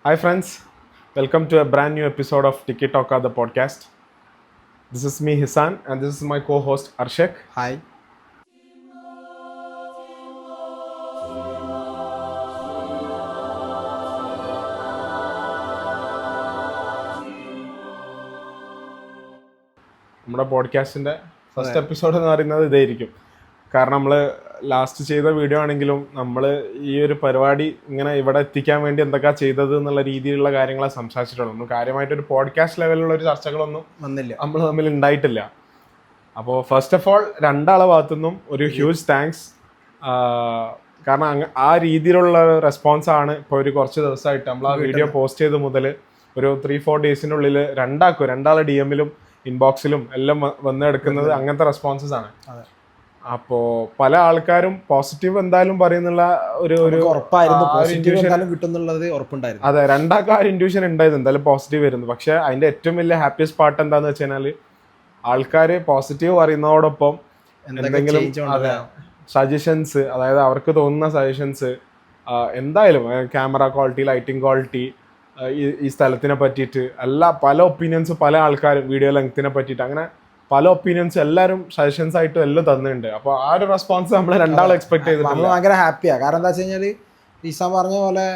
Hi, friends. Welcome to a brand new episode of Tiki Talka, the podcast. This is me, Hisan, and this is my co host, Arshak. Hi. നമ്മുടെ പോഡ്കാസ്റ്റിൻ്റെ first episode എന്ന് പറയുന്നത് ഇതായിരിക്കും. കാരണം നമ്മൾ last ചെയ്ത video ആണെങ്കിലും നമ്മൾ ഈ ഒരു പരിപാടി ഇങ്ങനെ ഇവിടെ എത്തിക്കാൻ വേണ്ടി എന്തൊക്കെയാ ചെയ്തത് എന്നുള്ള രീതിയിലുള്ള കാര്യങ്ങളെ സംസാരിച്ചിട്ടുള്ളൂ. നമ്മൾ കാര്യമായിട്ടൊരു പോഡ്കാസ്റ്റ് ലെവലിലുള്ള ഒരു ചർച്ചകളൊന്നും നമ്മൾ തമ്മിൽ ഉണ്ടായിട്ടില്ല. അപ്പോൾ ഫസ്റ്റ് ഓഫ് ഓൾ രണ്ടാളെ ഭാഗത്തുനിന്നും ഒരു ഹ്യൂജ് താങ്ക്സ്. കാരണം ആ രീതിയിലുള്ള റെസ്പോൺസ് ആണ് ഇപ്പോൾ ഒരു കുറച്ച് ദിവസമായിട്ട് നമ്മൾ ആ വീഡിയോ പോസ്റ്റ് ചെയ്ത് മുതൽ ഒരു 3-4 ഡേയ്സിനുള്ളിൽ രണ്ടാളെ ഡി എമ്മിലും ഇൻബോക്സിലും എല്ലാം വന്നെടുക്കുന്നത് അങ്ങനത്തെ റെസ്പോൺസസ് ആണ്. അപ്പോ പല ആൾക്കാരും പോസിറ്റീവ് എന്തായാലും പറയുന്നുള്ള ഒരു അതെ, രണ്ടാൾക്ക് ആ ഇൻഡ്യൂഷൻ ഉണ്ടായിരുന്നു എന്തായാലും പോസിറ്റീവ് വരുന്നു. പക്ഷെ അതിന്റെ ഏറ്റവും വലിയ ഹാപ്പിയസ്റ്റ് പാർട്ട് എന്താന്ന് വെച്ച് കഴിഞ്ഞാൽ ആൾക്കാര് പോസിറ്റീവ് പറയുന്നതോടൊപ്പം എന്തെങ്കിലും സജഷൻസ്, അതായത് അവർക്ക് തോന്നുന്ന സജഷൻസ് എന്തായാലും ക്യാമറ ക്വാളിറ്റി, ലൈറ്റിംഗ് ക്വാളിറ്റി, ഈ സ്ഥലത്തിനെ പറ്റിയിട്ട് പല ഒപ്പീനിയൻസ് പല ആൾക്കാരും വീഡിയോ ലെങ്ത്തിനെ പറ്റിയിട്ട് അങ്ങനെ പല ഒപ്പീനിയൻസ് എല്ലാവരും സജഷൻസ് ആയിട്ടും എല്ലാം തന്നിട്ടുണ്ട്. അപ്പോൾ ആ ഒരു റെസ്പോൺസ് നമ്മൾ രണ്ടാളും എക്സ്പെക്ട് ചെയ്തിട്ടുണ്ട്. ഭയങ്കര ഹാപ്പിയാണ്. കാരണം എന്താ വെച്ച് കഴിഞ്ഞാൽ ഈസാൻ പറഞ്ഞ പോലെ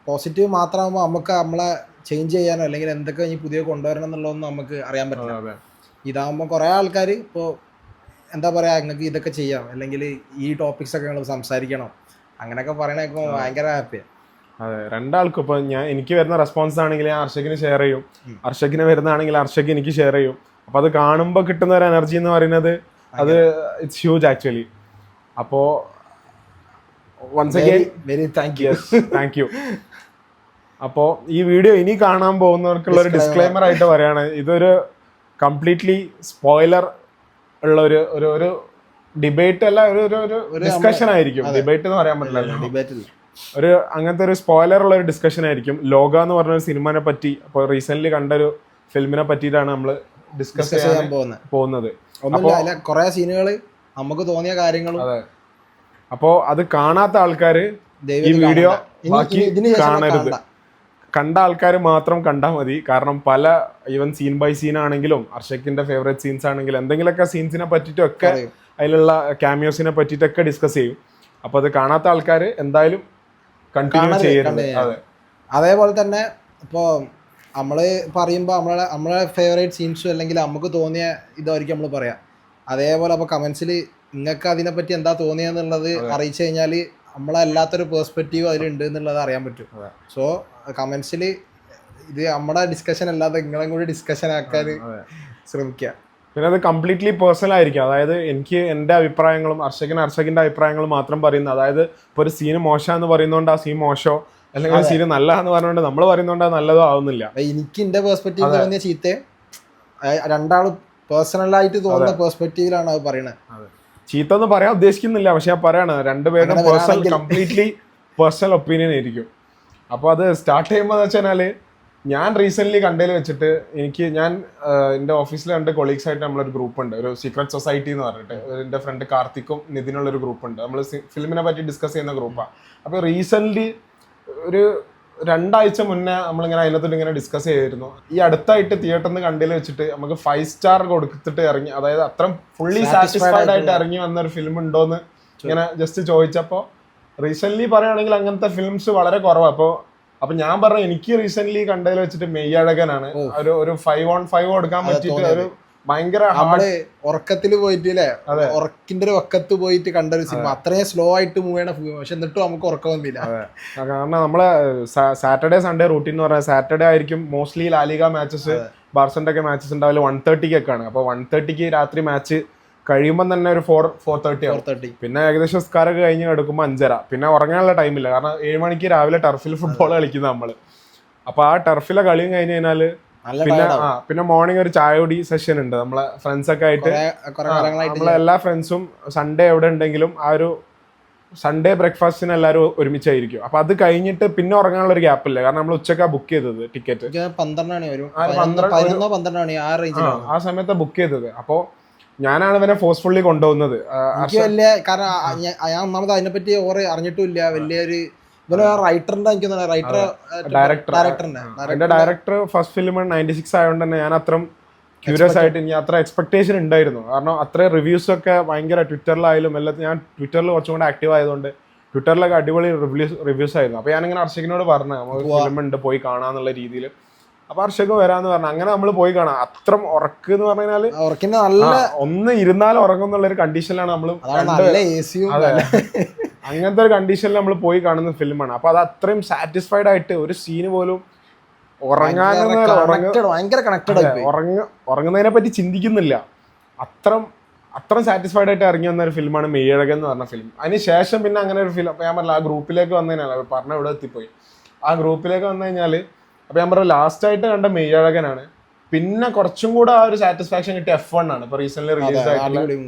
പോസിറ്റീവ് മാത്രമാകുമ്പോൾ നമുക്ക് നമ്മളെ ചേഞ്ച് ചെയ്യാനോ അല്ലെങ്കിൽ എന്തൊക്കെ ഇനി പുതിയ കൊണ്ടുവരണം എന്നുള്ളതൊന്നും നമുക്ക് അറിയാൻ പറ്റില്ല. ഇതാകുമ്പോൾ കുറേ ആൾക്കാർ ഇപ്പോൾ എന്താ പറയുക, നിങ്ങൾക്ക് ഇതൊക്കെ ചെയ്യാം അല്ലെങ്കിൽ ഈ ടോപ്പിക്സ് ഒക്കെ നിങ്ങൾ സംസാരിക്കണം അങ്ങനെയൊക്കെ പറയണേക്കുമ്പോൾ ഭയങ്കര ഹാപ്പിയാണ്. അതെ, രണ്ടാൾക്കും ഇപ്പോൾ എനിക്ക് വരുന്ന റെസ്പോൺസ് ആണെങ്കിൽ ഞാൻ അർഷക്കിന് ഷെയർ ചെയ്യും, അർഷക്കിന് വരുന്നതാണെങ്കിൽ അർഷക്ക് എനിക്ക് ഷെയർ ചെയ്യും. അപ്പൊ അത് കാണുമ്പോൾ കിട്ടുന്ന ഒരു എനർജി എന്ന് പറയുന്നത് അത് ഇറ്റ്സ് ഹ്യൂജ് ആക്ച്വലി. അപ്പോ once again very thank you. അപ്പോൾ ഈ വീഡിയോ ഇനി കാണാൻ പോകുന്നവർക്കുള്ള ഒരു ഡിസ്ക്ലൈമർ ആയിട്ട് പറയാണ്, ഇതൊരു കംപ്ലീറ്റ്ലി സ്പോയിലർ ഉള്ള ഒരു ഡിബേറ്റ് അല്ല, ഒരു ഡിസ്കഷൻ ആയിരിക്കും. ഡിബേറ്റ് എന്ന് പറയാൻ പറ്റില്ല, ഒരു അങ്ങനത്തെ ഒരു സ്പോയിലർ ഉള്ള ഒരു ഡിസ്കഷൻ ആയിരിക്കും. ലോക എന്ന് പറഞ്ഞ ഒരു സിനിമനെ പറ്റി, അപ്പോൾ റീസെന്റ് കണ്ട ഒരു ഫിലിമിനെ പറ്റിയിട്ടാണ് നമ്മൾ ഡിസ്കസ് ചെയ്യാൻ പോകുന്നത്. കുറെ സീനുകള് നമുക്ക് തോന്നിയ കാര്യങ്ങളും. അപ്പോ അത് കാണാത്ത ആൾക്കാര് ഈ വീഡിയോ ബാക്കി കാണരുത്. കണ്ട ആൾക്കാർ മാത്രം കണ്ടാൽ മതി. കാരണം പല ഈവൻ സീൻ ബൈ സീൻ ആണെങ്കിലും അർഷക്കിന്റെ ഫേവറേറ്റ് സീൻസ് ആണെങ്കിലും എന്തെങ്കിലുമൊക്കെ സീൻസിനെ പറ്റിയിട്ടൊക്കെ അതിലുള്ള ക്യാമിയോസിനെ പറ്റിയിട്ടൊക്കെ ഡിസ്കസ് ചെയ്യും. അപ്പൊ അത് കാണാത്ത ആൾക്കാർ എന്തായാലും കണ്ടിന്യൂ ചെയ്യരുത്. അതേപോലെ തന്നെ ഇപ്പോൾ നമ്മള് പറയുമ്പോൾ നമ്മളെ ഫേവറേറ്റ് സീൻസും അല്ലെങ്കിൽ നമുക്ക് തോന്നിയ ഇതായിരിക്കും നമ്മൾ പറയാം. അതേപോലെ അപ്പോൾ കമന്റ്സിൽ നിങ്ങൾക്ക് അതിനെപ്പറ്റി എന്താ തോന്നിയെന്നുള്ളത് അറിയിച്ചു കഴിഞ്ഞാൽ നമ്മളല്ലാത്തൊരു പേഴ്സ്പെക്റ്റീവ് അതിലുണ്ട് എന്നുള്ളത് അറിയാൻ പറ്റും. സോ കമന്റ്സിൽ ഇത് നമ്മുടെ ഡിസ്കഷൻ അല്ലാതെ നിങ്ങളെയും കൂടി ഡിസ്കഷൻ ആക്കാൻ ശ്രമിക്കുക. പിന്നെ അത് കംപ്ലീറ്റ്ലി പേഴ്സണൽ ആയിരിക്കും. അതായത് എനിക്ക് എൻ്റെ അഭിപ്രായങ്ങളും അർഷകിൻ്റെ അഭിപ്രായങ്ങളും മാത്രം പറയുന്നത്. അതായത് ഇപ്പോൾ ഒരു സീന് മോശം എന്ന് പറയുന്നതുകൊണ്ട് ആ സീൻ മോശമോ അല്ലെങ്കിൽ സീന് നല്ലതാന്ന് പറഞ്ഞുകൊണ്ട് നമ്മൾ പറയുന്നതുകൊണ്ട് അത് നല്ലതോ ആവുന്നില്ല. എനിക്ക് എൻ്റെ പേഴ്സ്പെക്റ്റീവ് തോന്നിയ ചീത്ത രണ്ടാളും പേഴ്സണലായിട്ട് തോന്നുന്ന പേഴ്സ്പെക്റ്റീവിലാണ് അത് പറയുന്നത്. ചീത്ത ഒന്നും പറയാൻ ഉദ്ദേശിക്കുന്നില്ല, പക്ഷെ ഞാൻ പറയാണ് രണ്ടുപേരും കംപ്ലീറ്റ്ലി പേഴ്സണൽ ഒപ്പീനിയൻ ആയിരിക്കും. അപ്പോൾ അത് സ്റ്റാർട്ട് ചെയ്യുമ്പോൾ എന്ന് വെച്ചാൽ ഞാൻ റീസെന്റ് കണ്ടതിൽ വെച്ചിട്ട് ഞാൻ എൻ്റെ ഓഫീസിൽ 2 കൊളീഗ്സ് ആയിട്ട് നമ്മളൊരു ഗ്രൂപ്പ് ഉണ്ട്, ഒരു സീക്രട്ട് സൊസൈറ്റി എന്ന് പറഞ്ഞിട്ട്. എൻ്റെ ഫ്രണ്ട് കാർത്തിക്കും നിതിനുള്ളൊരു ഗ്രൂപ്പ് ഉണ്ട്. നമ്മൾ ഫിലിമിനെ പറ്റി ഡിസ്കസ് ചെയ്യുന്ന ഗ്രൂപ്പാണ്. അപ്പോൾ റീസെന്റ് ഒരു 2 ആഴ്ച മുന്നേ നമ്മളിങ്ങനെ അതിനകത്തോട്ട് ഇങ്ങനെ ഡിസ്കസ് ചെയ്തിരുന്നു. ഈ അടുത്തായിട്ട് തിയേറ്ററിൽ നിന്ന് കണ്ടതിൽ വെച്ചിട്ട് നമുക്ക് 5 സ്റ്റാർ കൊടുത്തിട്ട് ഇറങ്ങി, അതായത് അത്രയും ഫുള്ളി സാറ്റിസ്ഫൈഡ് ആയിട്ട് ഇറങ്ങി വന്ന ഒരു ഫിലിം ഉണ്ടോന്ന് ഇങ്ങനെ ജസ്റ്റ് ചോദിച്ചപ്പോൾ റീസെന്റ് പറയുകയാണെങ്കിൽ അങ്ങനത്തെ ഫിലിംസ് വളരെ കുറവാണ്. അപ്പൊ ഞാൻ പറഞ്ഞു എനിക്ക് റീസെന്റ് കണ്ടതിൽ വെച്ചിട്ട് മെയ്യഴകനാണ് ഒരു 5/5 കൊടുക്കാൻ പറ്റിയിട്ട് ഒരു ഭയങ്കര ഉറക്കത്തിൽ പോയിട്ട് അല്ലേ, ഉറക്കിന്റെ ഒരു വക്കത്ത് പോയിട്ട് കണ്ട ഒരു സിനിമ. അത്രയും സ്ലോ ആയിട്ട് മൂവ് ചെയ്യണ ഫിലിം, പക്ഷെ എന്നിട്ടും നമുക്ക് ഉറക്കം വന്നില്ല. കാരണം നമ്മളെ സാറ്റർഡേ സൺഡേ റൂട്ടീൻ എന്ന് പറഞ്ഞാൽ സാറ്റർഡേ ആയിരിക്കും മോസ്റ്റ്ലി ലാലിഗ മാച്ചസ്, ബാർസന്റെ ഒക്കെ മാച്ചസ് ഉണ്ടാവില്ല 1:30 അപ്പൊ 1:30 രാത്രി മാച്ച് കഴിയുമ്പോൾ തന്നെ ഒരു 4:30 പിന്നെ ഏകദേശം സ്കാരൊക്കെ കഴിഞ്ഞ് എടുക്കുമ്പോൾ 5:30. പിന്നെ ഉറങ്ങാനുള്ള ടൈമില്ല, കാരണം 7 മണിക്ക് രാവിലെ ടർഫിൽ ഫുട്ബോൾ കളിക്കുന്ന നമ്മള്. അപ്പൊ ആ ടർഫിലെ കളിയും കഴിഞ്ഞ് കഴിഞ്ഞാല് പിന്നെ മോർണിംഗ് ഒരു ചായ കുടി സെഷൻ ഉണ്ട് നമ്മളെ ഫ്രണ്ട്സ് ഒക്കെ ആയിട്ട്. നമ്മളെ എല്ലാ ഫ്രണ്ട്സും സൺഡേ എവിടെ ഉണ്ടെങ്കിലും ആ ഒരു സൺഡേ ബ്രേക്ക്ഫാസ്റ്റിന് എല്ലാവരും ഒരുമിച്ചായിരിക്കും. അപ്പൊ അത് കഴിഞ്ഞിട്ട് പിന്നെ ഉറങ്ങാനുള്ള ഒരു ഗ്യാപ്പില്ല, കാരണം നമ്മൾ ഉച്ചക്കാ ബുക്ക് ചെയ്തത് ടിക്കറ്റ്. 12 ആ സമയത്ത് ബുക്ക് ചെയ്തത്. അപ്പോ ഞാനാണ് ഇവനെ ഫോഴ്സ്ഫുള്ളി കൊണ്ടുപോകുന്നത്. കാരണം ഞാൻ ഒന്നാമത് അതിനെപ്പറ്റി ഓറെ അറിഞ്ഞിട്ടില്ല, വലിയൊരു ഇവന് റൈറ്ററിന്റെ എനിക്ക് അതിന്റെ ഡയറക്ടർ ഫസ്റ്റ് ഫിലിം 96 ആയതുകൊണ്ട് തന്നെ ഞാൻ അത്ര ക്യൂരിയസ് ആയിട്ട് എനിക്ക് അത്ര എക്സ്പെക്ടേഷൻ ഉണ്ടായിരുന്നു. കാരണം അത്ര റിവ്യൂസ് ഒക്കെ ഭയങ്കര ട്വിറ്ററിലായാലും എല്ലാത്തിനും ഞാൻ ട്വിറ്ററിൽ കുറച്ചും കൂടെ ആക്റ്റീവ് ആയതുകൊണ്ട് ട്വിറ്ററിലൊക്കെ അടിപൊളി റിവ്യൂസ് ആയിരുന്നു. അപ്പോൾ ഞാനിങ്ങനെ അർഷകിനോട് പറഞ്ഞു നമുക്ക് ഫിലിം ഉണ്ട് പോയി കാണാന്നുള്ള രീതിയിൽ. അപ്പോൾ അർഷക് വരാന്ന് പറഞ്ഞു. അങ്ങനെ നമ്മൾ പോയി കാണാം. അത്ര ഉറക്ക് എന്ന് പറഞ്ഞാൽ ഒന്ന് ഇരുന്നാലും ഉറങ്ങും എന്നുള്ളൊരു കണ്ടീഷനിലാണ് നമ്മൾ അങ്ങനത്തെ ഒരു കണ്ടീഷനിൽ നമ്മൾ പോയി കാണുന്ന ഫിലിമാണ്. അപ്പൊ അത് അത്രയും സാറ്റിസ്ഫൈഡ് ആയിട്ട് ഒരു സീന് പോലും ഉറങ്ങുന്നതിനെ പറ്റി ചിന്തിക്കുന്നില്ല. അത്രയും സാറ്റിസ്ഫൈഡ് ആയിട്ട് ഇറങ്ങി വന്ന ഒരു ഫിലിമാണ് മെയ്യഴകൻ എന്ന് പറഞ്ഞ ഫിലിം. അതിന് ശേഷം പിന്നെ അങ്ങനെ ഒരു ഫിലിം അപ്പൊ ഞാൻ പറഞ്ഞില്ല ആ ഗ്രൂപ്പിലേക്ക് വന്നതിനാണ് പറഞ്ഞ ഇവിടെ എത്തിപ്പോയി. ആ ഗ്രൂപ്പിലേക്ക് വന്നു കഴിഞ്ഞാൽ അപ്പൊ ഞാൻ പറഞ്ഞു ലാസ്റ്റ് ആയിട്ട് കണ്ട മെയ്യഴകനാണ്. പിന്നെ കുറച്ചും കൂടെ ആ ഒരു സാറ്റിസ്ഫാക്ഷൻ കിട്ടിയ F1 ആണ്. ഇപ്പൊ റീസെന്റ് റിലീസ് ആയിട്ടുള്ള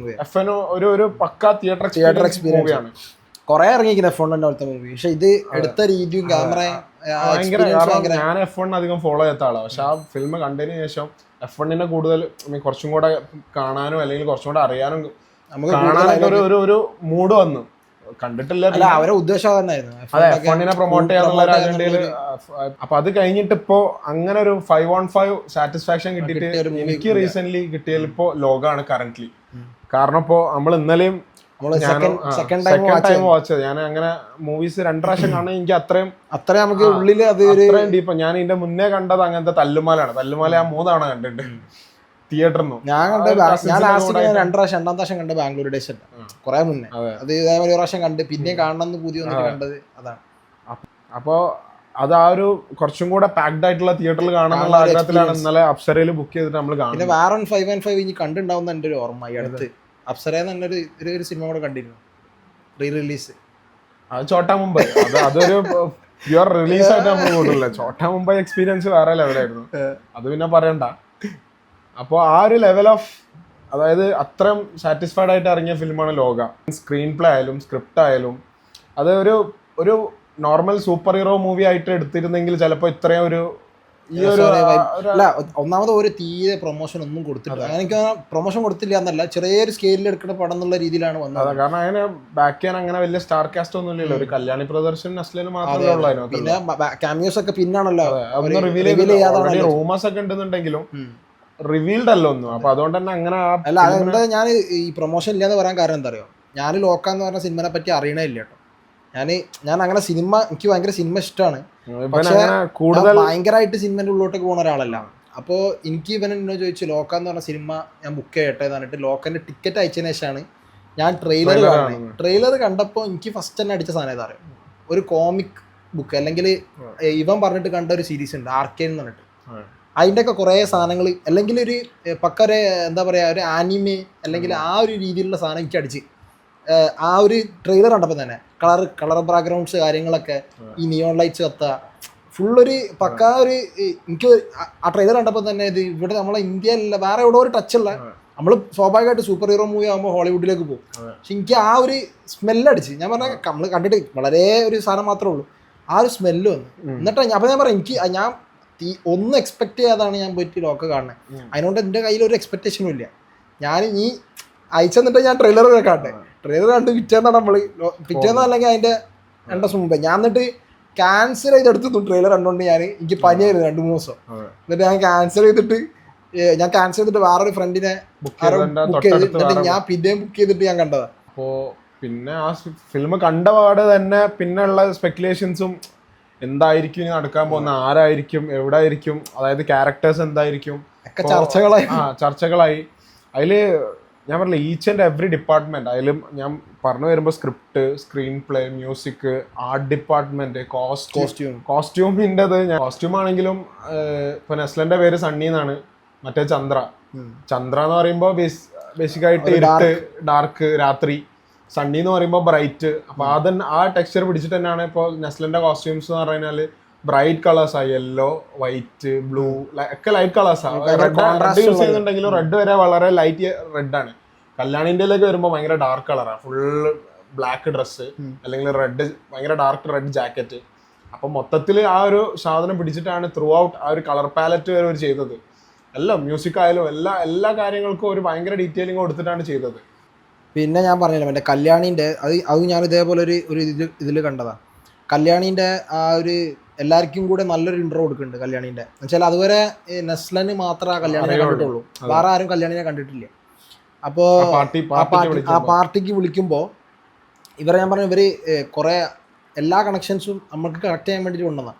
F1 ഒരു പക്കാ തിയേറ്റർ എക്സ്പീരിയൻസ് മൂവിയാണ്. കൊറേ ഇറങ്ങിയിരിക്കുന്ന F1 പോലത്തെ മൂവി. പക്ഷെ ഇത് എടുത്ത രീതിയും ക്യാമറ ഞാൻ F1 അധികം ഫോളോ ചെയ്യാത്ത ആളാണ്. പക്ഷെ ആ ഫിലിം കണ്ടതിന് ശേഷം F1 കൂടുതൽ കുറച്ചും കൂടെ കാണാനും അല്ലെങ്കിൽ കുറച്ചും കൂടെ അറിയാനും കാണാനൊക്കെ ഒരു മൂഡ് വന്നു. കണ്ടിട്ടില്ല അവരെ ഉദ്ദേശം തന്നെയായിരുന്നു F1 പ്രൊമോട്ട് ചെയ്യാന്നുള്ള ഒരു അജണ്ടയില്. അപ്പൊ അത് കഴിഞ്ഞിട്ട് ഇപ്പോ അങ്ങനെ ഒരു 5-on-5 സാറ്റിസ്ഫാക്ഷൻ കിട്ടിയിട്ട് എനിക്ക് റീസെന്റ് കിട്ടിയാൽ ഇപ്പോ ലോകാണ് കറന്റ്ലി. കാരണം ഇപ്പോ നമ്മൾ ഇന്നലെയും സെക്കൻഡ് ടൈം വാച്ച് ചെയ്ത് ഞാൻ അങ്ങനെ മൂവീസ് 2 പ്രാവശ്യം കാണാൻ എനിക്ക് അത്രയും നമുക്ക് ഉള്ളില് അത്രയും ഡീപ്പ്. ഞാൻ ഇതിന്റെ മുന്നേ കണ്ടത് അങ്ങനത്തെ തല്ലുമാലാണ്. തല്ലുമാല ഞാൻ 3 തവണ കണ്ടിട്ടുണ്ട് തിയേറ്ററിൽ. ഞാൻ 2 പ്രാവശ്യം 2ാം പ്രാവശ്യം കണ്ട് ബാംഗ്ലൂർ ഡേയ്സ് കുറെ മുന്നേ. അത് ഇതേപോലെ ഒരു പ്രാവശ്യം കണ്ട് പിന്നെ കാണണം പുതിയ കണ്ടത് അതാണ്. അപ്പോ അത് ആ ഒരു കുറച്ചും കൂടെ പാക്ഡ് ആയിട്ടുള്ള തിയേറ്ററിൽ കാണാനുള്ള ആഗ്രഹത്തിലാണ് ഇന്നലെ അപ്സരയിൽ ബുക്ക് ചെയ്തിട്ട് നമ്മൾ കാണുന്നത്. പിന്നെ വേറെ 5-on-5 ഇനി കണ്ടുണ്ടാവുന്ന എന്റെ ഒരു ഓർമ്മ ഈ അടുത്ത് അപ്സര ഒരു സിനിമ കൂടെ കണ്ടിരുന്നു റീ റിലീസ്. അത് ചോട്ടാ മുംബൈ. അതൊരു പ്യുവർ റിലീസ് ആയിട്ട് നമ്മൾ കൂടില്ല. ചോട്ടാ മുംബൈ എക്സ്പീരിയൻസ് വേറെ ലെവലായിരുന്നു. അത് പിന്നെ പറയണ്ട. അപ്പോൾ ആ ഒരു ലെവൽ ഓഫ് അതായത് അത്രയും സാറ്റിസ്ഫൈഡ് ആയിട്ട് ഇറങ്ങിയ ഫിലിമാണ് ലോക. സ്ക്രീൻ പ്ലേ ആയാലും സ്ക്രിപ്റ്റ് ആയാലും അത് ഒരു നോർമൽ സൂപ്പർ ഹീറോ മൂവി ആയിട്ട് എടുത്തിരുന്നെങ്കിൽ ചിലപ്പോൾ ഇത്രയും ഒരു ഒന്നാമത് ഒരു തീരെ പ്രൊമോഷൻ ഒന്നും കൊടുത്തില്ല. എനിക്ക് പ്രൊമോഷൻ കൊടുത്തില്ല എന്നല്ല, ചെറിയൊരു സ്കെയിലിൽ എടുക്കുന്ന പടം എന്നുള്ള രീതിയിലാണ് വന്നത്. കാരണം അതിന് ബാക്ക് ചെയ്യാൻ അങ്ങനെ വലിയ സ്റ്റാർ കാസ്റ്റ് ഒന്നും ഇല്ലല്ലോ. ഒരു കല്യാണി പ്രദർശൻ നസ്ലിന് മാത്രമേ ഉള്ളായിരുന്നു. പിന്നെ ക്യാമിയോസ് ഒക്കെ പിന്നാണല്ലോ റൂമേഴ്സ് ഒക്കെ ഉണ്ടെന്നുണ്ടെങ്കിലും റിവീൽഡ് അല്ല ഒന്നും. അപ്പൊ അതുകൊണ്ട് തന്നെ അങ്ങനെ അല്ല. അതെന്താ ഞാൻ ഈ പ്രൊമോഷൻ ഇല്ലാന്ന് പറയാൻ കാരണം എന്താ അറിയോ, ഞാൻ ലോക എന്ന് പറഞ്ഞ സിനിമനെ പറ്റി അറിയണേ ഇല്ല കേട്ടോ. ഞാൻ അങ്ങനെ സിനിമ എനിക്ക് ഭയങ്കര സിനിമ ഇഷ്ടമാണ്. പക്ഷെ ഭയങ്കരമായിട്ട് സിനിമന്റെ ഉള്ളോട്ടേക്ക് പോകുന്ന ഒരാളല്ല. അപ്പോൾ എനിക്ക് ഇവനെന്നോട് ചോദിച്ചു ലോക എന്ന് പറഞ്ഞ സിനിമ ഞാൻ ബുക്ക് ചെയ്യട്ടെ എന്ന് പറഞ്ഞിട്ട് ലോക്കന്റെ ടിക്കറ്റ് അയച്ചതിന് ശേഷമാണ് ഞാൻ ട്രെയിലർ കാണുന്നത്. ട്രെയിലർ കണ്ടപ്പോൾ എനിക്ക് ഫസ്റ്റ് തന്നെ അടിച്ച സാധനം ഏതാ അറിയാം, ഒരു കോമിക് ബുക്ക് അല്ലെങ്കിൽ ഇവൻ പറഞ്ഞിട്ട് കണ്ട ഒരു സീരീസ് ഉണ്ട് ആർക്കേൻ എന്ന് പറഞ്ഞിട്ട്. അതിൻ്റെ ഒക്കെ കുറേ സാധനങ്ങൾ അല്ലെങ്കിൽ ഒരു പക്ക ഒരു എന്താ പറയുക ഒരു ആനിമെ അല്ലെങ്കിൽ ആ ഒരു രീതിയിലുള്ള സാധനം എനിക്ക് അടിച്ച് ആ ഒരു ട്രെയിലർ കണ്ടപ്പോൾ തന്നെ കളർ ബാക്ക്ഗ്രൗണ്ട്സ് കാര്യങ്ങളൊക്കെ ഈ നിയോൺ ലൈറ്റ്സ് കത്തുക ഫുള്ളൊരു പക്ക ഒരു എനിക്ക് ആ ട്രെയിലർ കണ്ടപ്പോൾ തന്നെ ഇത് ഇവിടെ നമ്മളെ ഇന്ത്യയിലല്ല വേറെ എവിടെ ഒരു ടച്ചുള്ള നമ്മൾ സ്വാഭാവികമായിട്ട് സൂപ്പർ ഹീറോ മൂവി ആകുമ്പോൾ ഹോളിവുഡിലേക്ക് പോകും. പക്ഷെ എനിക്ക് ആ ഒരു സ്മെല്ലടിച്ച് ഞാൻ പറഞ്ഞ നമ്മൾ കണ്ടിട്ട് വളരെ ഒരു സാധനം മാത്രമേ ഉള്ളൂ, ആ ഒരു സ്മെല്ല് വന്നു. എന്നിട്ട് അപ്പോൾ ഞാൻ പറയാം എനിക്ക് ഞാൻ ഒന്നും എക്സ്പെക്ട് ചെയ്യാതാണ് ഞാൻ പോയിട്ട് ലോക കാണുന്നത്. അതിനോണ്ട് എൻ്റെ കയ്യിൽ ഒരു എക്സ്പെക്ടേഷനും ഇല്ല. ഞാൻ ഈ അയച്ചെന്നിട്ട് ഞാൻ ട്രെയിലർ കാണട്ടെ, ട്രെയിലർ കണ്ട് പിറ്റേന്നാണ് നമ്മൾ പിറ്റേന്ന് അല്ലെങ്കിൽ അതിൻ്റെ 2 ദിവസം മുമ്പേ ഞാൻ എന്നിട്ട് ക്യാൻസൽ ചെയ്തെടുത്തു ട്രെയിലർ കണ്ടുകൊണ്ട്. എനിക്ക് പനിയായിരുന്നു 2-3 ദിവസം. എന്നിട്ട് ഞാൻ ക്യാൻസൽ ചെയ്തിട്ട് വേറൊരു ഫ്രണ്ടിനെ ബുക്ക് ചെയ്ത് എന്നിട്ട് ഞാൻ പിന്നെയും ബുക്ക് ചെയ്തിട്ട് ഞാൻ കണ്ടതാ. അപ്പോൾ പിന്നെ ആ ഫിലിം കണ്ട പാടെ തന്നെ പിന്നെ ഉള്ള സ്പെക്കുലേഷൻസും എന്തായിരിക്കും ഇനി നടക്കാൻ പോകുന്ന, ആരായിരിക്കും, എവിടെ ആയിരിക്കും, അതായത് ക്യാരക്ടേഴ്സ് എന്തായിരിക്കും ചർച്ചകളായി. അതില് ഞാൻ പറഞ്ഞില്ല ഈച്ച് ആൻഡ് എവറി ഡിപ്പാർട്ട്മെന്റ് അതിലും ഞാൻ പറഞ്ഞു വരുമ്പോൾ script, screen play, music, art department, കോസ്റ്റ്യൂമിൻ്റെത്. കോസ്റ്റ്യൂം ആണെങ്കിലും ഇപ്പൊ നെസ്ലന്റെ പേര് സണ്ണി എന്നാണ്, മറ്റേ ചന്ദ്ര എന്ന് പറയുമ്പോൾ ബേസിക്കായിട്ട് ഇരുട്ട്, ഡാർക്ക്, രാത്രി. സണ്ണി എന്ന് പറയുമ്പോൾ ബ്രൈറ്റ്. അപ്പൊ ആ ടെക്സ്ചർ പിടിച്ചിട്ട് തന്നെയാണ് ഇപ്പോൾ നെസ്ലന്റെ കോസ്റ്റ്യൂംസ് എന്ന് പറഞ്ഞാൽ ബ്രൈറ്റ് കളേഴ്സാ, യെല്ലോ, വൈറ്റ്, ബ്ലൂ ഒക്കെ ലൈറ്റ് കളേഴ്സാ. റെഡ് യൂസ് ചെയ്യുന്നുണ്ടെങ്കിലും റെഡ് വരെ വളരെ ലൈറ്റ് റെഡ് ആണ്. കല്യാണിൻ്റെയിലേക്ക് വരുമ്പോൾ ഭയങ്കര ഡാർക്ക് കളറാണ്, ഫുള്ള് ബ്ലാക്ക് ഡ്രസ്സ് അല്ലെങ്കിൽ റെഡ് ഭയങ്കര ഡാർക്ക് റെഡ് ജാക്കറ്റ്. അപ്പം മൊത്തത്തിൽ ആ ഒരു സാധനം പിടിച്ചിട്ടാണ് ത്രൂ ഔട്ട് ആ ഒരു കളർ പാലറ്റ് വരെ അവർ ചെയ്തത്. എല്ലാം മ്യൂസിക് ആയാലും എല്ലാ കാര്യങ്ങൾക്കും ഒരു ഭയങ്കര ഡീറ്റെയിലിംഗ് കൊടുത്തിട്ടാണ് ചെയ്തത്. പിന്നെ ഞാൻ പറഞ്ഞില്ല എൻ്റെ കല്യാണിൻ്റെ അത് ഞാൻ ഇതേപോലെ ഒരു ഇതിൽ കണ്ടതാണ്. കല്യാണീൻ്റെ ആ ഒരു എല്ലാവർക്കും കൂടെ നല്ലൊരു ഇൻട്രോ കൊടുക്കുന്നുണ്ട് കല്യാണീൻ്റെ. എന്നുവെച്ചാൽ അതുവരെ നെസ്ലന് മാത്രമേ ആ കല്യാണിനെ കണ്ടിട്ടുള്ളൂ, വേറെ ആരും കല്യാണിനെ കണ്ടിട്ടില്ല. അപ്പോൾ ആ പാർട്ടിക്ക് വിളിക്കുമ്പോൾ ഇവരെ ഞാൻ പറഞ്ഞു, ഇവർ കുറേ എല്ലാ കണക്ഷൻസും നമ്മൾക്ക് കണക്ട് ചെയ്യാൻ വേണ്ടിയിട്ട് കൊണ്ടുവന്ന.